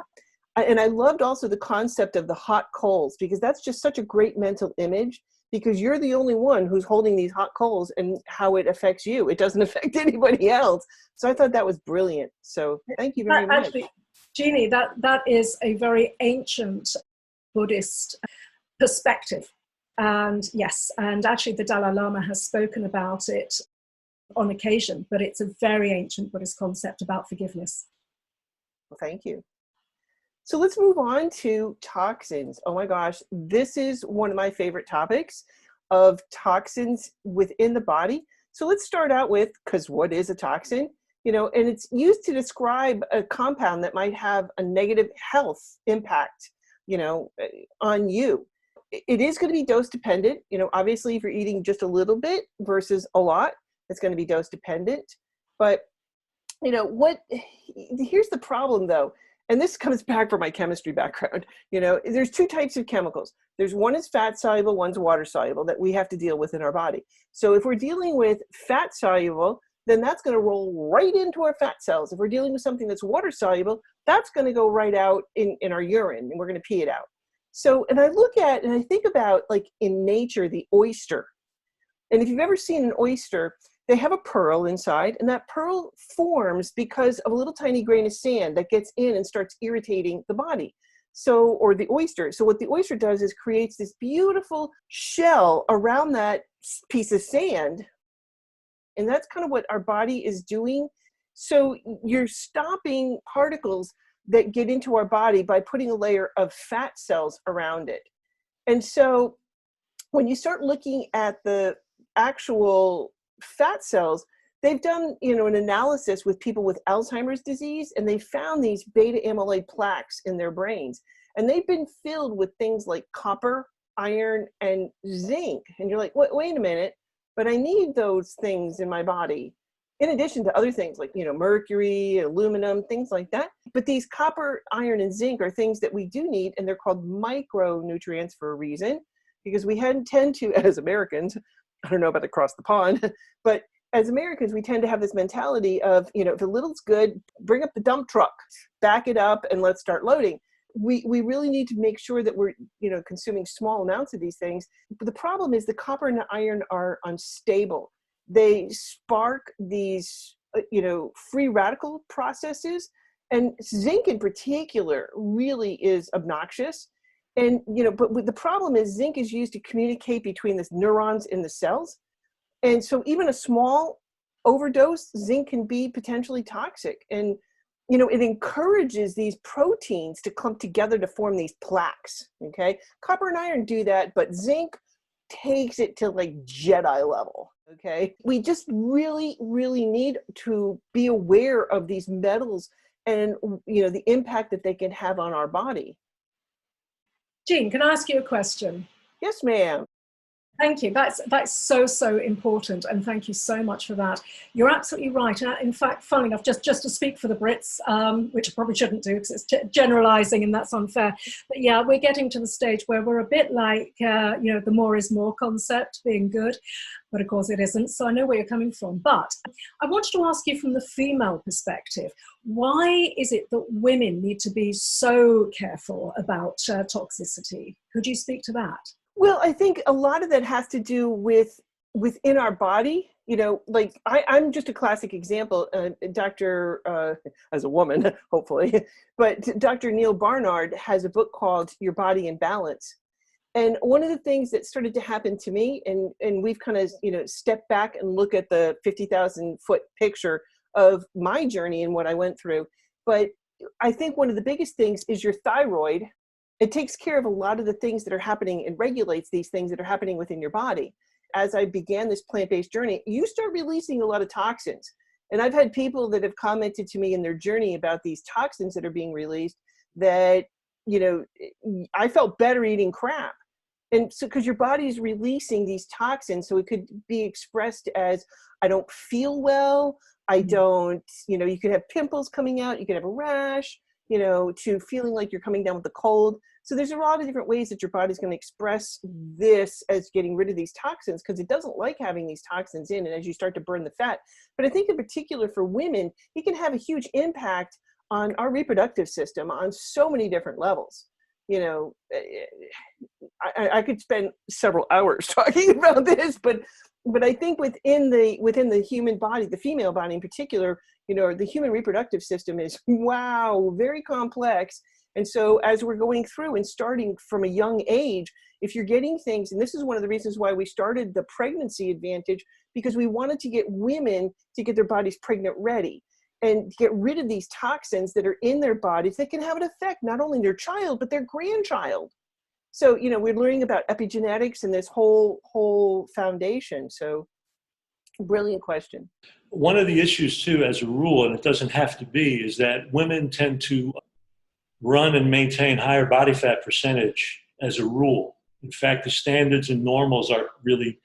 and I loved also the concept of the hot coals, because that's just such a great mental image, because you're the only one who's holding these hot coals and how it affects you. It doesn't affect anybody else. So I thought that was brilliant. So thank you very much. Actually, Jeannie, that is a very ancient Buddhist perspective. And yes, and actually the Dalai Lama has spoken about it on occasion, but it's a very ancient Buddhist concept about forgiveness. Well, thank you. So let's move on to toxins. Oh my gosh, this is one of my favorite topics, of toxins within the body. So let's start out with, because what is a toxin? And it's used to describe a compound that might have a negative health impact, on you. It is going to be dose dependent. Obviously if you're eating just a little bit versus a lot, it's going to be dose dependent. But, here's the problem though. And this comes back from my chemistry background. There's 2 types of chemicals. There's one is fat soluble, one's water soluble, that we have to deal with in our body. So if we're dealing with fat soluble, then that's going to roll right into our fat cells. If we're dealing with something that's water soluble, that's going to go right out in our urine, and we're going to pee it out. So, and I look at, and I think about, like in nature, the oyster. And if you've ever seen an oyster, they have a pearl inside, and that pearl forms because of a little tiny grain of sand that gets in and starts irritating the body. So, or the oyster. So what the oyster does is creates this beautiful shell around that piece of sand. And that's kind of what our body is doing. So you're stopping particles that get into our body by putting a layer of fat cells around it. And so when you start looking at the actual fat cells, they've done, an analysis with people with Alzheimer's disease, and they found these beta amyloid plaques in their brains. And they've been filled with things like copper, iron, and zinc. And you're like, wait a minute, but I need those things in my body, in addition to other things like, mercury, aluminum, things like that. But these copper, iron, and zinc are things that we do need, and they're called micronutrients for a reason, because we tend to, as Americans, I don't know about across the pond, but as Americans, we tend to have this mentality of, if a little's good, bring up the dump truck, back it up, and let's start loading. We really need to make sure that we're, consuming small amounts of these things. But the problem is the copper and the iron are unstable. They spark these, free radical processes. And zinc in particular really is obnoxious. And, but the problem is zinc is used to communicate between the neurons in the cells. And so even a small overdose, zinc can be potentially toxic. And, it encourages these proteins to clump together to form these plaques, okay? Copper and iron do that, but zinc takes it to like Jedi level. Okay. We just really, really need to be aware of these metals and, the impact that they can have on our body. Jeanne, can I ask you a question? Yes, ma'am. Thank you. That's so important, and thank you so much for that. You're absolutely right. In fact, funnily enough, just to speak for the Brits, which I probably shouldn't do because it's generalising and that's unfair. But yeah, we're getting to the stage where we're a bit like the more is more concept being good, but of course it isn't. So I know where you're coming from. But I wanted to ask you from the female perspective, why is it that women need to be so careful about toxicity? Could you speak to that? Well, I think a lot of that has to do with within our body. Like I'm just a classic example, as a woman, hopefully, but Dr. Neil Barnard has a book called Your Body in Balance. And one of the things that started to happen to me, and we've kind of, stepped back and look at the 50,000 foot picture of my journey and what I went through. But I think one of the biggest things is your thyroid. It takes care of a lot of the things that are happening and regulates these things that are happening within your body. As I began this plant-based journey, you start releasing a lot of toxins. And I've had people that have commented to me in their journey about these toxins that are being released that, I felt better eating crap. And so, because your body is releasing these toxins, so it could be expressed as, I don't feel well, I don't, you could have pimples coming out, you could have a rash, to feeling like you're coming down with a cold. So there's a lot of different ways that your body's going to express this as getting rid of these toxins, because it doesn't like having these toxins in, and as you start to burn the fat. But I think in particular for women, it can have a huge impact on our reproductive system on so many different levels. I could spend several hours talking about this, but I think within the human body, the female body in particular, the human reproductive system is, very complex. And so as we're going through and starting from a young age, if you're getting things, and this is one of the reasons why we started the pregnancy advantage, because we wanted to get women to get their bodies pregnant ready and get rid of these toxins that are in their bodies that can have an effect not only on their child, but their grandchild. So, we're learning about epigenetics and this whole foundation. So brilliant question. One of the issues too, as a rule, and it doesn't have to be, is that women tend to run and maintain higher body fat percentage as a rule. In fact, the standards and normals are really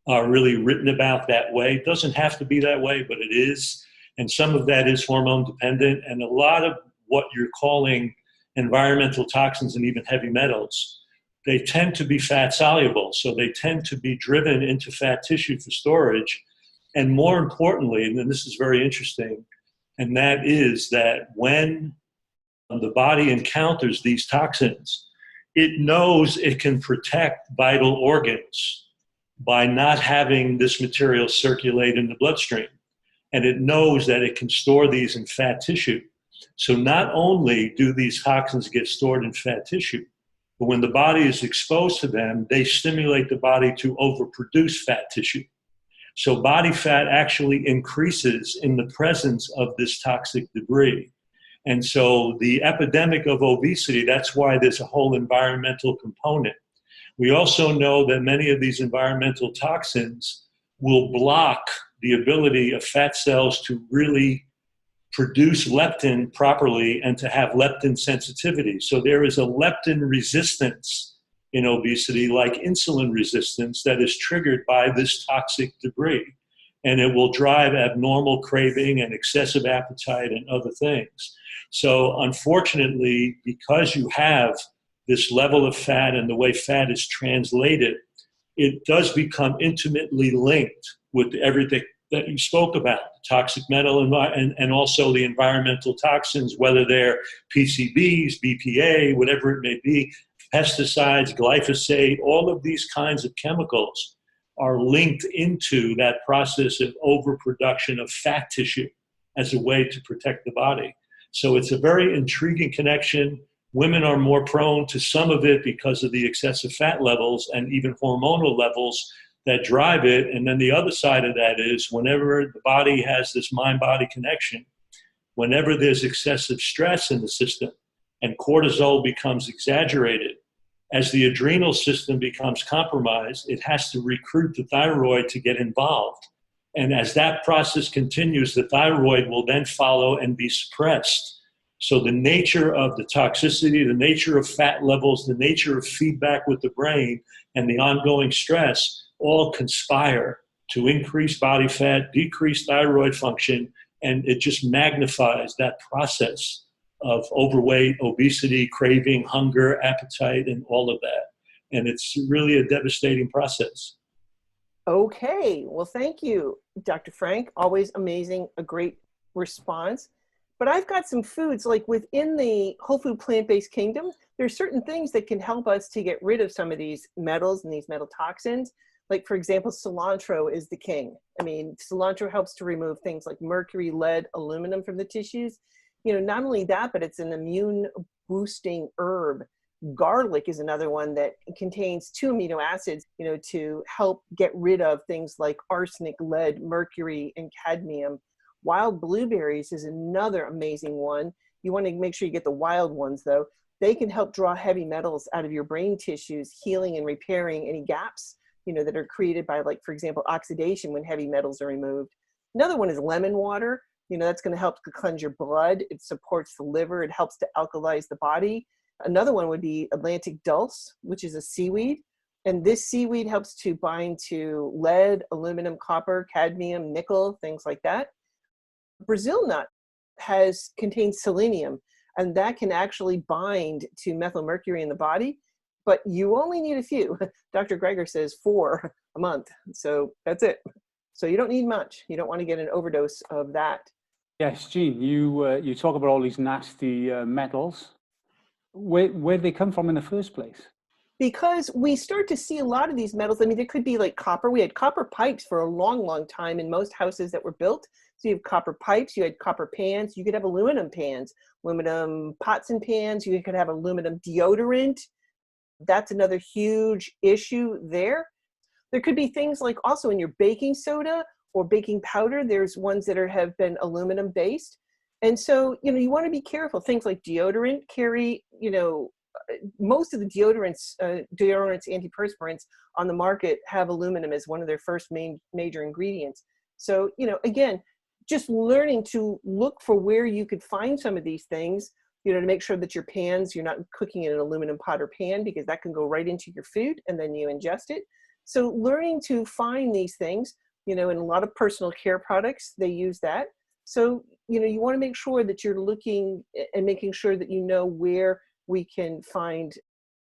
written about that way. It doesn't have to be that way, but it is. And some of that is hormone dependent. And a lot of what you're calling environmental toxins and even heavy metals, they tend to be fat soluble. So they tend to be driven into fat tissue for storage. And more importantly, and then this is very interesting, and that is that when the body encounters these toxins, it knows it can protect vital organs by not having this material circulate in the bloodstream. And it knows that it can store these in fat tissue. So not only do these toxins get stored in fat tissue, but when the body is exposed to them, they stimulate the body to overproduce fat tissue. So body fat actually increases in the presence of this toxic debris. And so the epidemic of obesity, that's why there's a whole environmental component. We also know that many of these environmental toxins will block the ability of fat cells to really produce leptin properly and to have leptin sensitivity. So there is a leptin resistance in obesity, like insulin resistance, that is triggered by this toxic debris. And it will drive abnormal craving and excessive appetite and other things. So unfortunately, because you have this level of fat and the way fat is translated, it does become intimately linked with everything that you spoke about, toxic metal and also the environmental toxins, whether they're PCBs, BPA, whatever it may be, pesticides, glyphosate, all of these kinds of chemicals are linked into that process of overproduction of fat tissue as a way to protect the body. So it's a very intriguing connection. Women are more prone to some of it because of the excessive fat levels and even hormonal levels that drive it. And then the other side of that is whenever the body has this mind-body connection, whenever there's excessive stress in the system and cortisol becomes exaggerated, As the adrenal system becomes compromised, it has to recruit the thyroid to get involved. And as that process continues, the thyroid will then follow and be suppressed. So the nature of the toxicity, the nature of fat levels, the nature of feedback with the brain, and the ongoing stress all conspire to increase body fat, decrease thyroid function, and it just magnifies that process of overweight, obesity, craving, hunger, appetite, and all of that. And it's really a devastating process. Okay, well, thank you, Dr. Frank. Always amazing, a great response. But I've got some foods, like within the whole food plant-based kingdom, there's certain things that can help us to get rid of some of these metals and these metal toxins. Like, for example, cilantro is the king. I mean, cilantro helps to remove things like mercury, lead, aluminum from the tissues. You know, not only that, but it's an immune boosting herb. Garlic is another one that contains 2 amino acids, you know, to help get rid of things like arsenic, lead, mercury, and cadmium. Wild blueberries is another amazing one. You want to make sure you get the wild ones, though. They can help draw heavy metals out of your brain tissues, healing and repairing any gaps, you know, that are created by, like, for example, oxidation when heavy metals are removed. Another one is lemon water. You know, that's going to help to cleanse your blood. It supports the liver. It helps to alkalize the body. Another one would be Atlantic dulse, which is a seaweed. And this seaweed helps to bind to lead, aluminum, copper, cadmium, nickel, things like that. Brazil nut contains selenium, and that can actually bind to methylmercury in the body, but you only need a few. Dr. Greger says 4 a month, so that's it. So you don't need much. You don't want to get an overdose of that. Yes, Jeanne, you talk about all these nasty metals. Where they come from in the first place? Because we start to see a lot of these metals. I mean, there could be like copper. We had copper pipes for a long, long time in most houses that were built. So you have copper pipes, you had copper pans, you could have aluminum pans, aluminum pots and pans, you could have aluminum deodorant. That's another huge issue there. There could be things like also in your baking soda or baking powder, there's ones that have been aluminum based. And so, you know, you want to be careful. Things like deodorant carry, you know, most of the deodorants, antiperspirants on the market have aluminum as one of their first major ingredients. So, you know, again, just learning to look for where you could find some of these things, you know, to make sure that your pans, you're not cooking in an aluminum pot or pan, because that can go right into your food and then you ingest it. So learning to find these things, you know, in a lot of personal care products, they use that. So, you know, you want to make sure that you're looking and making sure that you know where we can find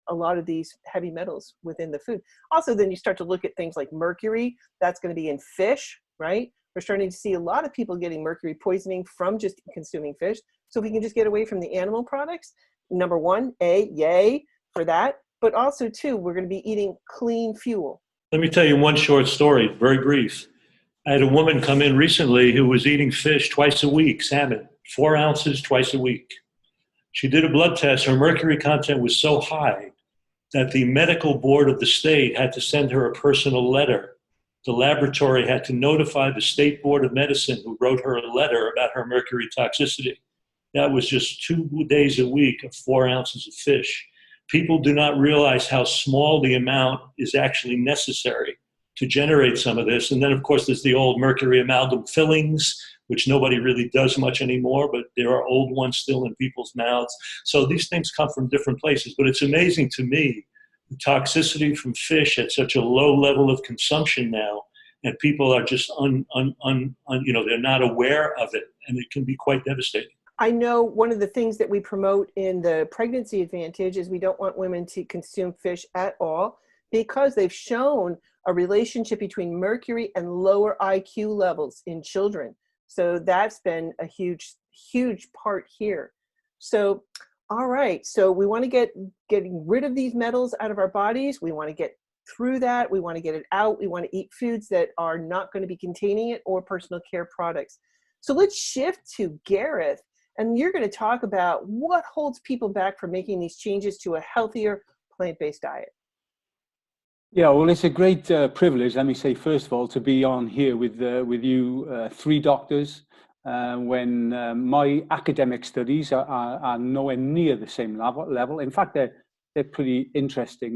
a lot of these heavy metals within the food. Also, then you start to look at things like mercury. That's going to be in fish, right? We're starting to see a lot of people getting mercury poisoning from just consuming fish. So if we can just get away from the animal products, number one, yay for that. But also, two, we're going to be eating clean fuel. Let me tell you one short story, very brief. I had a woman come in recently who was eating fish twice a week, salmon, 4 ounces twice a week. She did a blood test. Her mercury content was so high that the medical board of the state had to send her a personal letter. The laboratory had to notify the state board of medicine, who wrote her a letter about her mercury toxicity. That was just 2 days a week of 4 ounces of fish. People do not realize how small the amount is actually necessary to generate some of this. And then, of course, there's the old mercury amalgam fillings, which nobody really does much anymore, but there are old ones still in people's mouths. So these things come from different places. But it's amazing to me, the toxicity from fish at such a low level of consumption now, and people are just they're not aware of it, and it can be quite devastating. I know one of the things that we promote in the Pregnancy Advantage is we don't want women to consume fish at all, because they've shown a relationship between mercury and lower IQ levels in children. So that's been a huge, huge part here. So, all right. So we want to getting rid of these metals out of our bodies. We want to get through that. We want to get it out. We want to eat foods that are not going to be containing it, or personal care products. So let's shift to Gareth. And you're going to talk about what holds people back from making these changes to a healthier plant-based diet. Yeah, well, it's a great privilege, let me say, first of all, to be on here with you 3 doctors when my academic studies are nowhere near the same level. In fact, they're they're pretty interesting.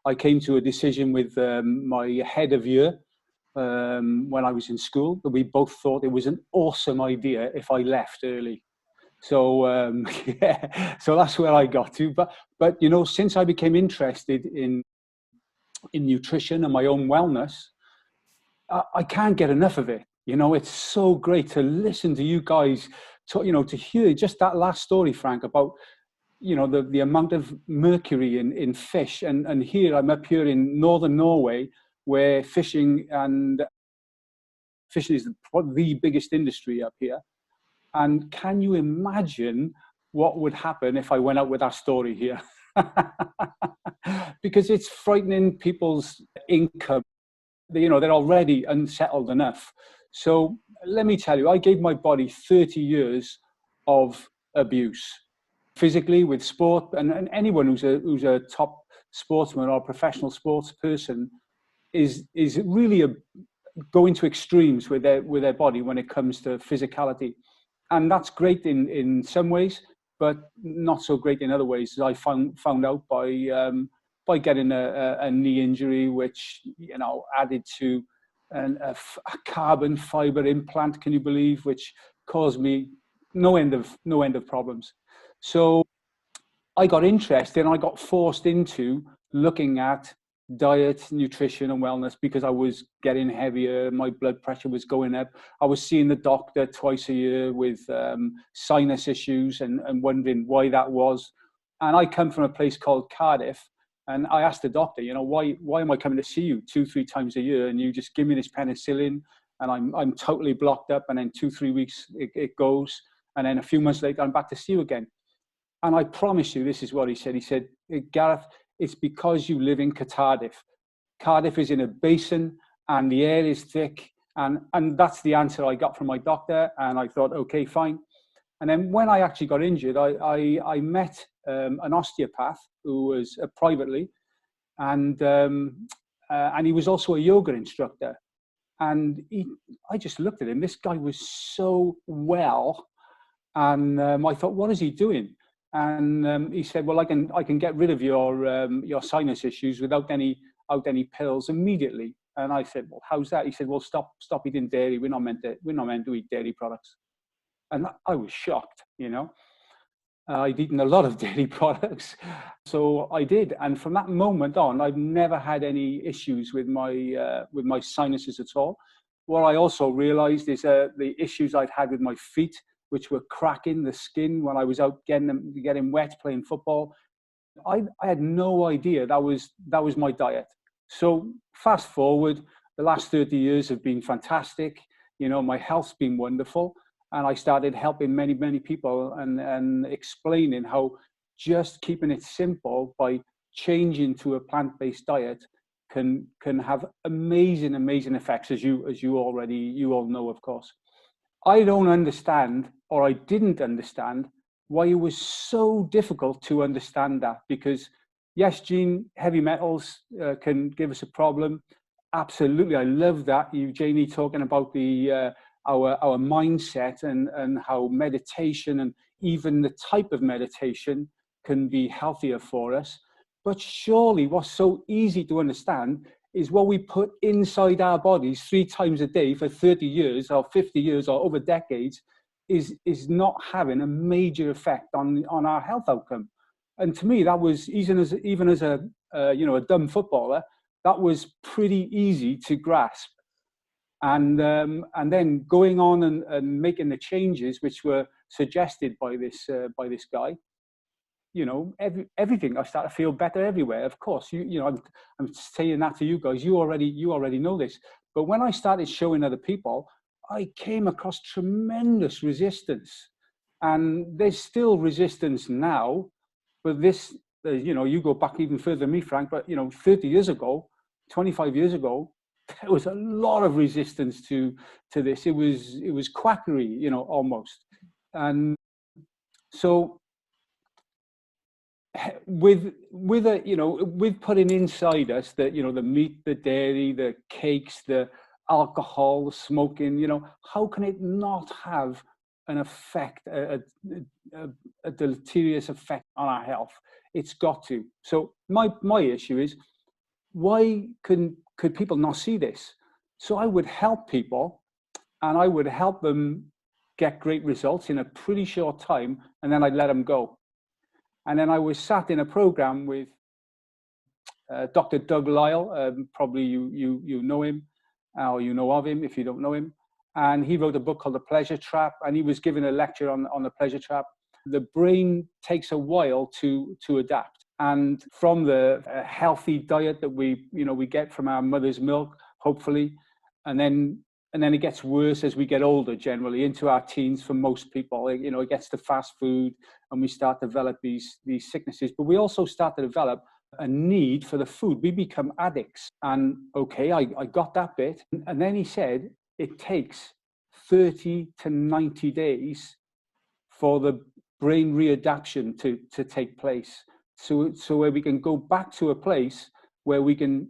I came to a decision with my head of year when I was in school, that we both thought it was an awesome idea if I left early. So yeah, so that's where I got to. But you know, since I became interested in nutrition and my own wellness, I can't get enough of it. You know, it's so great to listen to you guys, to hear just that last story, Frank, about, you know, the amount of mercury in fish. And here, I'm up here in northern Norway, where fishing is the biggest industry up here. And can you imagine what would happen if I went out with that story here? Because it's frightening people's income. You know, they're already unsettled enough. So let me tell you, I gave my body 30 years of abuse, physically, with sport, and anyone who's a top sportsman or a professional sports person is really going to extremes with their body when it comes to physicality. And that's great in some ways, but not so great in other ways. I found out by getting a knee injury, which, you know, added to a carbon fiber implant, can you believe, which caused me no end of problems. So I got interested, and I got forced into looking at diet, nutrition, and wellness, because I was getting heavier, my blood pressure was going up. I was seeing the doctor twice a year with sinus issues, and wondering why that was. And I come from a place called Cardiff, and I asked the doctor, you know, why am I coming to see you 2-3 times a year, and you just give me this penicillin, and I'm totally blocked up, and then 2-3 weeks it goes, and then a few months later I'm back to see you again. And I promise you, this is what he said. He said, Gareth, it's because you live in Cardiff. Cardiff is in a basin, and the air is thick, and that's the answer I got from my doctor. And I thought, okay, fine. And then when I actually got injured, I met an osteopath who was privately, and he was also a yoga instructor. And I just looked at him. This guy was so well, and I thought, what is he doing? And he said, well, I can get rid of your sinus issues without any pills immediately. And I said, well, how's that? He said, well, stop eating dairy. We're not meant to eat dairy products. And I was shocked, you know. I'd eaten a lot of dairy products, so I did. And from that moment on, I've never had any issues with my sinuses at all. What I also realized is the issues I'd had with my feet, which were cracking the skin when I was out getting wet playing football. I had no idea that was my diet. So fast forward, the last 30 years have been fantastic. You know, my health's been wonderful. And I started helping many, many people and explaining how just keeping it simple by changing to a plant-based diet can have amazing, amazing effects, as you all know, of course. I don't understand, or I didn't understand, why it was so difficult to understand that. Because yes, Jeanne, heavy metals can give us a problem. Absolutely, I love that. You, Jayney, talking about the our mindset and how meditation and even the type of meditation can be healthier for us. But surely what's so easy to understand is what we put inside our bodies 3 times a day for 30 years or 50 years or over decades is not having a major effect on our health outcome. And to me, that was, even as a dumb footballer, that was pretty easy to grasp. And then going on and making the changes which were suggested by this guy, you know, everything, I started to feel better everywhere. Of course, you know, I'm saying that to you guys. You already know this. But when I started showing other people, I came across tremendous resistance, and there's still resistance now. But this, you know, you go back even further than me, Frank. But you know, 30 years ago, 25 years ago, there was a lot of resistance to this. It was quackery, you know, almost. And so with putting inside us that, you know, the meat, the dairy, the cakes, the alcohol, the smoking, you know, how can it not have an effect, a deleterious effect on our health. It's got to. So my issue is, why could people not see this? So I would help people, and I would help them get great results in a pretty short time, and then I'd let them go. And then I was sat in a program with Dr. Doug Lisle. Probably you know him, or you know of him if you don't know him. And he wrote a book called The Pleasure Trap, and he was giving a lecture on the pleasure trap. The brain takes a while to adapt. And from the healthy diet that we get from our mother's milk, hopefully, and then it gets worse as we get older, generally into our teens for most people. It gets to fast food, and we start to develop these sicknesses. But we also start to develop a need for the food. We become addicts. And okay, I got that bit. And then he said it takes 30 to 90 days for the brain readaptation to take place. So where we can go back to a place where we can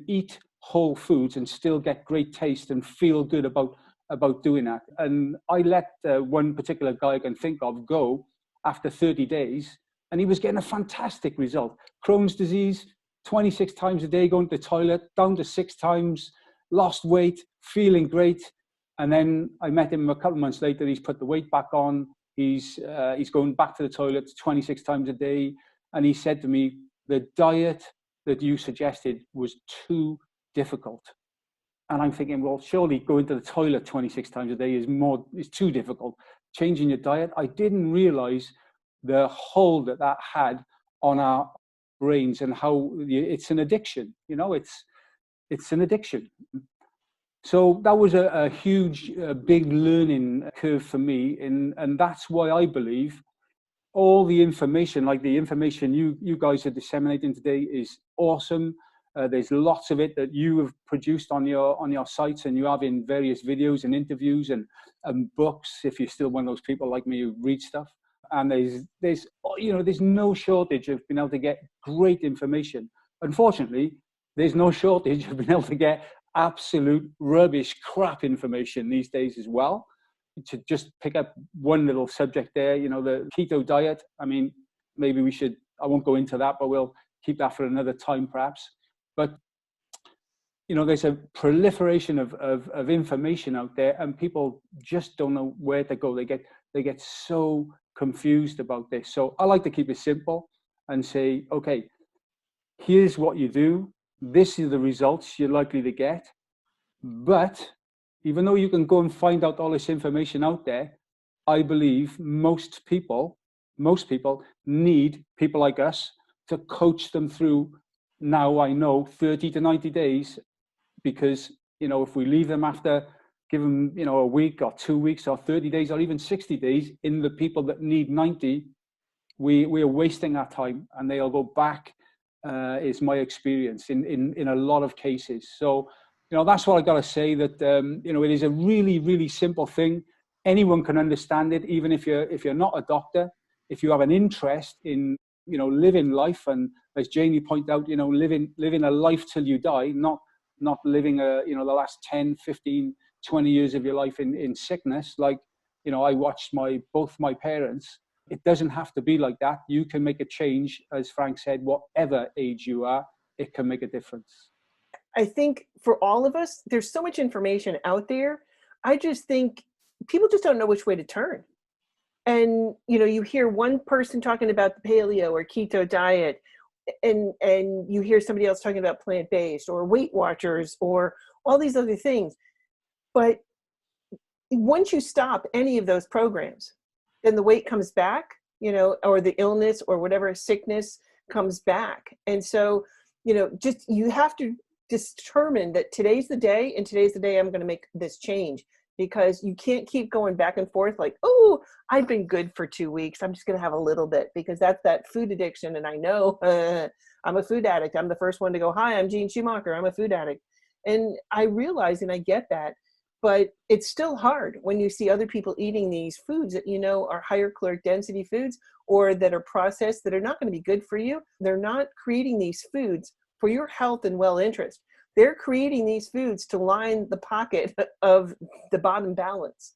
eat whole foods and still get great taste and feel good about doing that. And I let one particular guy I can think of go after 30 days, and he was getting a fantastic result. Crohn's disease, 26 times a day going to the toilet, down to 6 times, lost weight, feeling great. And then I met him a couple of months later. He's put the weight back on. He's going back to the toilet 26 times a day. And he said to me, the diet that you suggested was too difficult. And I'm thinking, well, surely going to the toilet 26 times a day is too difficult. Changing your diet. I didn't realize the hold that had on our brains and how it's an addiction. It's an addiction. So that was a huge, big learning curve for me. And that's why I believe all the information, like the information you guys are disseminating today, is awesome. There's lots of it that you have produced on your sites, and you have in various videos and interviews and books, if you're still one of those people like me who read stuff. And there's no shortage of being able to get great information. Unfortunately, there's no shortage of being able to get absolute rubbish, crap information these days as well. To just pick up one little subject there, the keto diet. I mean, maybe I won't go into that, but we'll keep that for another time perhaps. But, there's a proliferation of information out there, and people just don't know where to go. They get so confused about this. So I like to keep it simple and say, okay, here's what you do. This is the results you're likely to get. But even though you can go and find out all this information out there, I believe most people need people like us to coach them through. Now I know 30 to 90 days, because, if we leave them after, give them, a week or 2 weeks or 30 days or even 60 days in the people that need 90, we are wasting our time, and they'll go back, is my experience in a lot of cases. So, that's what I got to say, that, it is a really, really simple thing. Anyone can understand it, even if you're not a doctor. If you have an interest in, living life, and as Jayney pointed out, living a life till you die, not living the last 10, 15, 20 years of your life in sickness. Like, I watched both my parents. It doesn't have to be like that. You can make a change, as Frank said, whatever age you are, it can make a difference. I think for all of us, there's so much information out there. I just think people just don't know which way to turn. And, you hear one person talking about the paleo or keto diet, and you hear somebody else talking about plant-based or Weight Watchers or all these other things. But once you stop any of those programs, then the weight comes back, or the illness or whatever sickness comes back. And so, you have to determine that today's the day, and today's the day I'm going to make this change, because you can't keep going back and forth like, oh, I've been good for 2 weeks, I'm just going to have a little bit, because that's that food addiction. And I know I'm a food addict. I'm the first one to go, hi, I'm Jeanne Schumacher, I'm a food addict. And I realize, and I get that, but it's still hard when you see other people eating these foods that are higher caloric density foods, or that are processed, that are not going to be good for you. They're not creating these foods for your health and well interest. They're creating these foods to line the pocket of the bottom balance.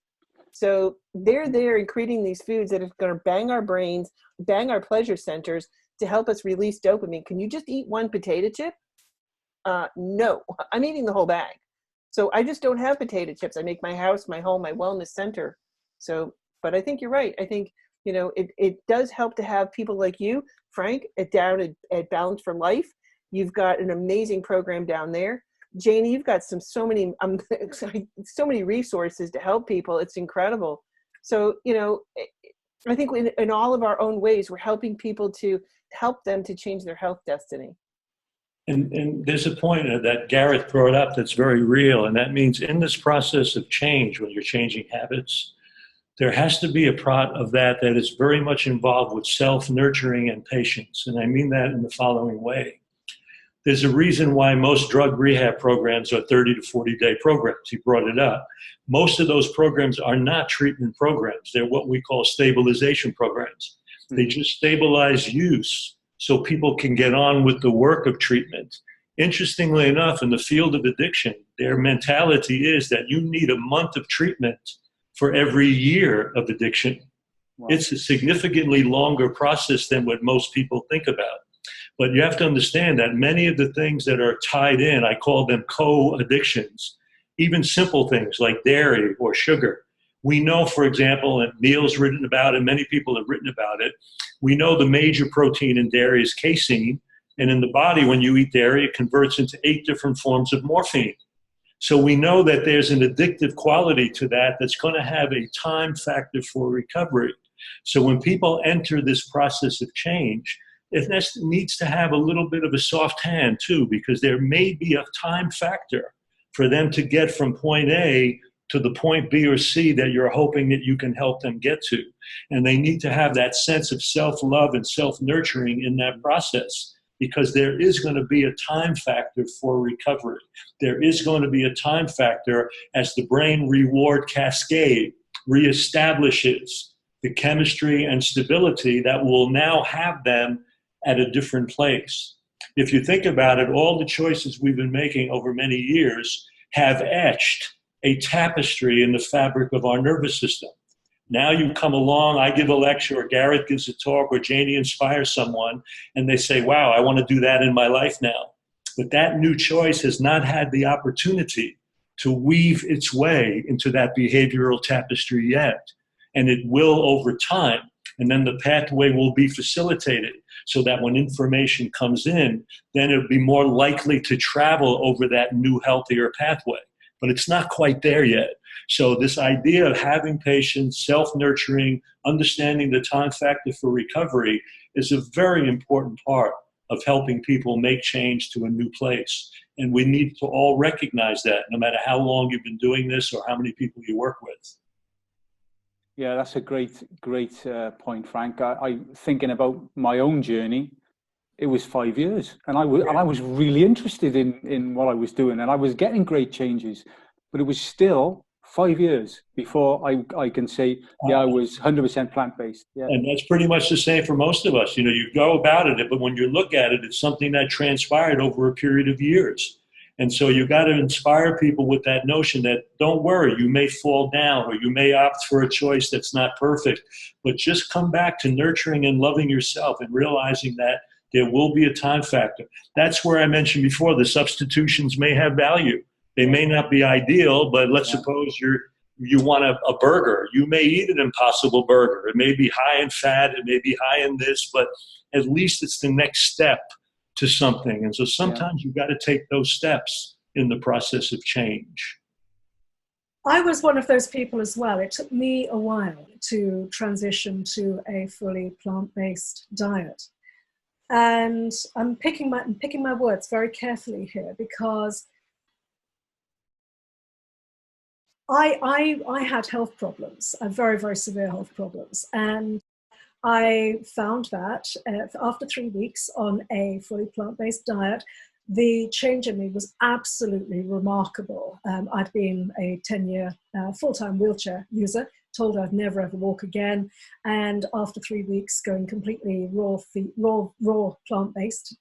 So they're there and creating these foods that are going to bang our brains, bang our pleasure centers to help us release dopamine. Can you just eat one potato chip? No, I'm eating the whole bag. So I just don't have potato chips. I make my house, my home, my wellness center. So, but I think you're right. I think, you know, it does help to have people like you, Frank, down at Balance for Life. You've got an amazing program down there. Jayney, you've got so many resources to help people. It's incredible. So, you know, I think in all of our own ways, we're helping people to help them to change their health destiny. And there's a point that Gareth brought up that's very real, and that means in this process of change, when you're changing habits, there has to be a part of that is very much involved with self-nurturing and patience. And I mean that in the following way. There's a reason why most drug rehab programs are 30 to 40-day programs. He brought it up. Most of those programs are not treatment programs. They're what we call stabilization programs. They just stabilize use so people can get on with the work of treatment. Interestingly enough, in the field of addiction, their mentality is that you need a month of treatment for every year of addiction. Wow. It's a significantly longer process than what most people think about. But you have to understand that many of the things that are tied in, I call them co-addictions, even simple things like dairy or sugar. We know, for example, and Neil's written about it, many people have written about it, we know the major protein in dairy is casein, and in the body, when you eat dairy, it converts into 8 different forms of morphine. So we know that there's an addictive quality to that that's going to have a time factor for recovery. So when people enter this process of change, it needs to have a little bit of a soft hand too, because there may be a time factor for them to get from point A to the point B or C that you're hoping that you can help them get to. And they need to have that sense of self-love and self-nurturing in that process, because there is going to be a time factor for recovery. There is going to be a time factor as the brain reward cascade reestablishes the chemistry and stability that will now have them at a different place. If you think about it, all the choices we've been making over many years have etched a tapestry in the fabric of our nervous system. Now you come along, I give a lecture, or Gareth gives a talk, or Jayney inspires someone, and they say, wow, I want to do that in my life now. But that new choice has not had the opportunity to weave its way into that behavioral tapestry yet. And it will over time. And then the pathway will be facilitated so that when information comes in, then it'll be more likely to travel over that new, healthier pathway. But it's not quite there yet. So this idea of having patience, self-nurturing, understanding the time factor for recovery is a very important part of helping people make change to a new place. And we need to all recognize that, no matter how long you've been doing this or how many people you work with. Yeah, that's a great point, Frank. I thinking about my own journey. It was 5 years, and I was really interested in what I was doing, and I was getting great changes, but it was still 5 years before I can say, yeah, I was 100% plant-based. Yeah. And that's pretty much the same for most of us. You know, you go about it, but when you look at it, it's something that transpired over a period of years. And so you got to inspire people with that notion that don't worry, you may fall down or you may opt for a choice that's not perfect, but just come back to nurturing and loving yourself and realizing that there will be a time factor. That's where I mentioned before, the substitutions may have value. They may not be ideal, but let's suppose you want a burger. You may eat an Impossible Burger. It may be high in fat, it may be high in this, but at least it's the next step to something. And so sometimes you've got to take those steps in the process of change. I was one of those people as well. It took me a while to transition to a fully plant-based diet. And I'm picking my words very carefully here, because I had health problems, very, very severe health problems. And I found that after 3 weeks on a fully plant-based diet, the change in me was absolutely remarkable. I'd been a 10-year full-time wheelchair user, told I'd never ever walk again. And after 3 weeks going completely raw plant-based,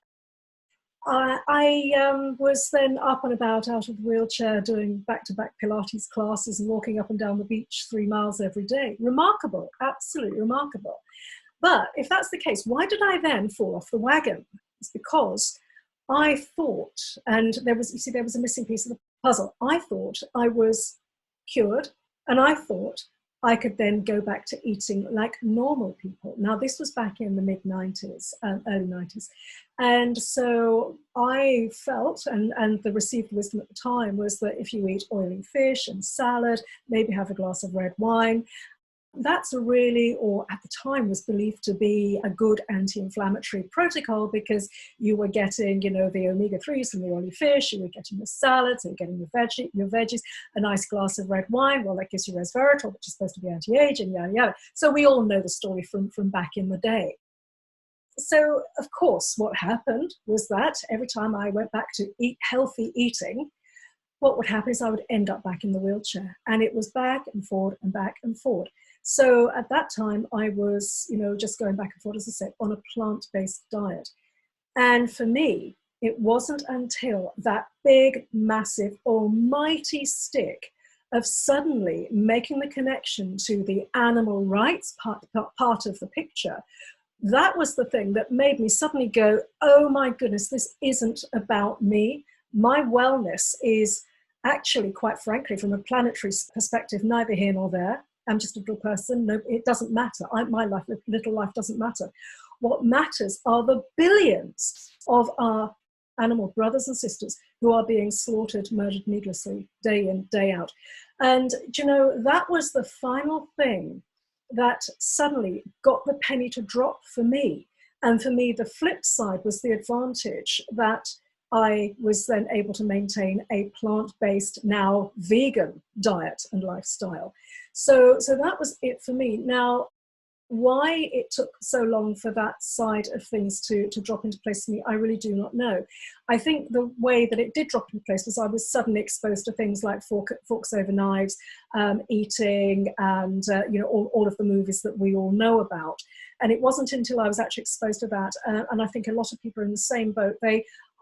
I was then up and about out of the wheelchair doing back-to-back Pilates classes and walking up and down the beach 3 miles every day. Remarkable, absolutely remarkable. But if that's the case, why did I then fall off the wagon? It's because I thought, and there was a missing piece of the puzzle. I thought I was cured, and I thought I could then go back to eating like normal people. Now, this was back in the mid-90s, early 90s. And so I felt, and the received wisdom at the time was that if you eat oily fish and salad, maybe have a glass of red wine, that's a really, or at the time was believed to be a good anti-inflammatory protocol, because you were getting, you know, the omega-3s from the oily fish, you were getting the salads, you were getting your veggies, a nice glass of red wine, well, that gives you resveratrol, which is supposed to be anti-aging, yada, yada. So we all know the story from back in the day. So, of course, what happened was that every time I went back to eat healthy eating, what would happen is I would end up back in the wheelchair, and it was back and forward and back and forward. So at that time, I was, you know, just going back and forth, as I said, on a plant-based diet. And for me, it wasn't until that big, massive, almighty stick of suddenly making the connection to the animal rights part of the picture, that was the thing that made me suddenly go, oh my goodness, this isn't about me. My wellness is actually, quite frankly, from a planetary perspective, neither here nor there. I'm just a little person. No, it doesn't matter. My life, little life doesn't matter. What matters are the billions of our animal brothers and sisters who are being slaughtered, murdered needlessly, day in, day out. And, you know, that was the final thing that suddenly got the penny to drop for me. And for me, the flip side was the advantage that I was then able to maintain a plant-based, now vegan diet and lifestyle. So that was it for me. Now, why it took so long for that side of things to drop into place for me, I really do not know. I think the way that it did drop into place was I was suddenly exposed to things like Forks Over Knives, eating, and you know, all of the movies that we all know about. And it wasn't until I was actually exposed to that, and I think a lot of people are in the same boat.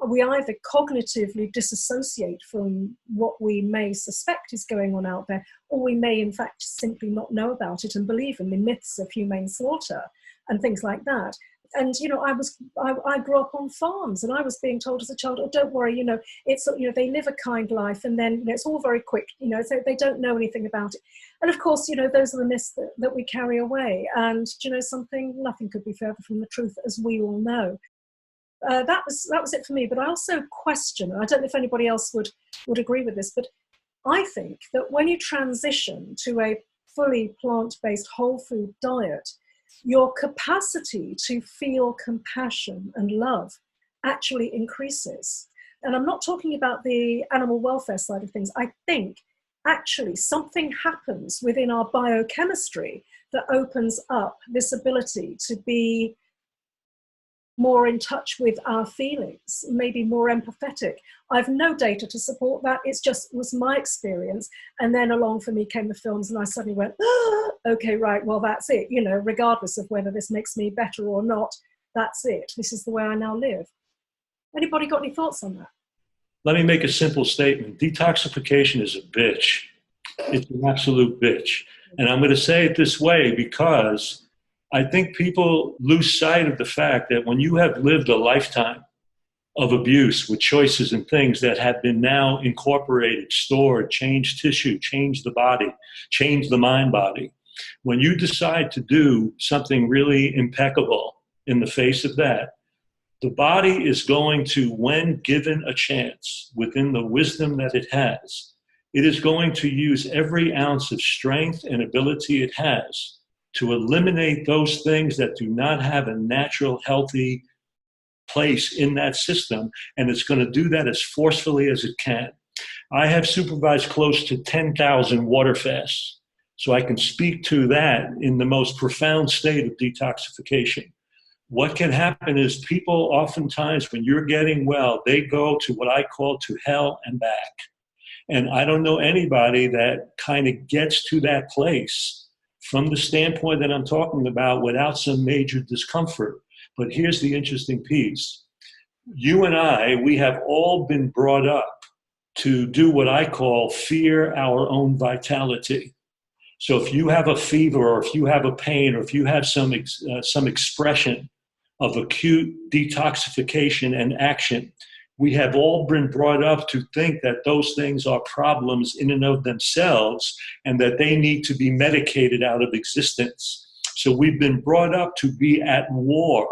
We either cognitively disassociate from what we may suspect is going on out there, or we may in fact simply not know about it and believe in the myths of humane slaughter and things like that. And, you know, I grew up on farms, and I was being told as a child, oh, don't worry, you know, it's, you know, they live a kind life, and then, you know, it's all very quick, you know, so they don't know anything about it. And of course, you know, those are the myths that we carry away. And, you know, nothing could be further from the truth, as we all know. That was it for me. But I also question, and I don't know if anybody else would agree with this, but I think that when you transition to a fully plant-based whole food diet, your capacity to feel compassion and love actually increases. And I'm not talking about the animal welfare side of things. I think actually something happens within our biochemistry that opens up this ability to be more in touch with our feelings, maybe more empathetic. I've no data to support that. It was my experience. And then along for me came the films, and I suddenly went, oh, okay, right, well, that's it. You know, regardless of whether this makes me better or not, that's it. This is the way I now live. Anybody got any thoughts on that? Let me make a simple statement. Detoxification is a bitch. It's an absolute bitch. And I'm going to say it this way because I think people lose sight of the fact that when you have lived a lifetime of abuse with choices and things that have been now incorporated, stored, changed tissue, changed the body, changed the mind body, when you decide to do something really impeccable in the face of that, the body is going to, when given a chance, within the wisdom that it has, it is going to use every ounce of strength and ability it has to eliminate those things that do not have a natural, healthy place in that system, and it's going to do that as forcefully as it can. I have supervised close to 10,000 water fasts, so I can speak to that in the most profound state of detoxification. What can happen is people oftentimes, when you're getting well, they go to what I call to hell and back. And I don't know anybody that kind of gets to that place from the standpoint that I'm talking about without some major discomfort. But here's the interesting piece. you and I, we have all been brought up to do what I call fear our own vitality. So if you have a fever, or if you have a pain, or if you have some expression of acute detoxification and action, we have all been brought up to think that those things are problems in and of themselves and that they need to be medicated out of existence. So we've been brought up to be at war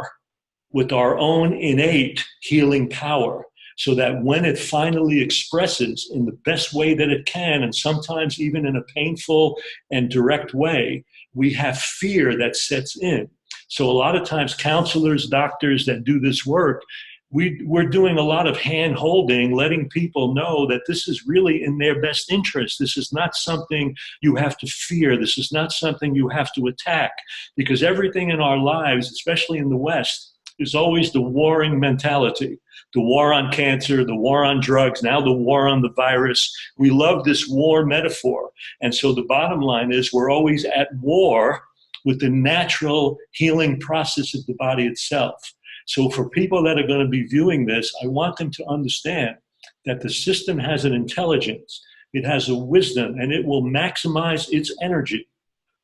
with our own innate healing power, so that when it finally expresses in the best way that it can, and sometimes even in a painful and direct way, we have fear that sets in. So a lot of times counselors, doctors that do this work, we're doing a lot of hand-holding, letting people know that this is really in their best interest. This is not something you have to fear. This is not something you have to attack, because everything in our lives, especially in the West, is always the warring mentality. The war on cancer, the war on drugs, now the war on the virus. We love this war metaphor. And so the bottom line is we're always at war with the natural healing process of the body itself. So for people that are going to be viewing this, I want them to understand that the system has an intelligence, it has a wisdom, and it will maximize its energy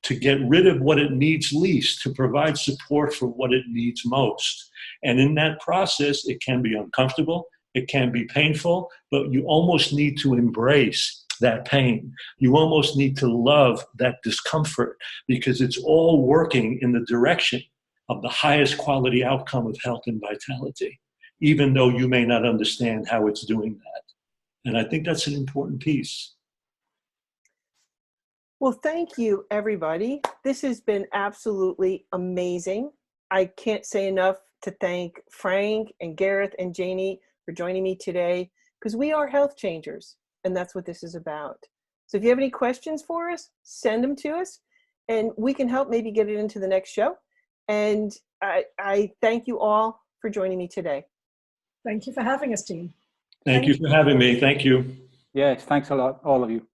to get rid of what it needs least, to provide support for what it needs most. And in that process, it can be uncomfortable, it can be painful, but you almost need to embrace that pain. You almost need to love that discomfort, because it's all working in the direction of the highest quality outcome of health and vitality, even though you may not understand how it's doing that. And I think that's an important piece. Well, thank you, everybody. This has been absolutely amazing. I can't say enough to thank Frank and Gareth and Jayney for joining me today, because we are health changers, and that's what this is about. So if you have any questions for us, send them to us, and we can help maybe get it into the next show. And I thank you all for joining me today. Thank you for having us, Jeanne. Thank you for having me. Thank you. Yes, thanks a lot, all of you.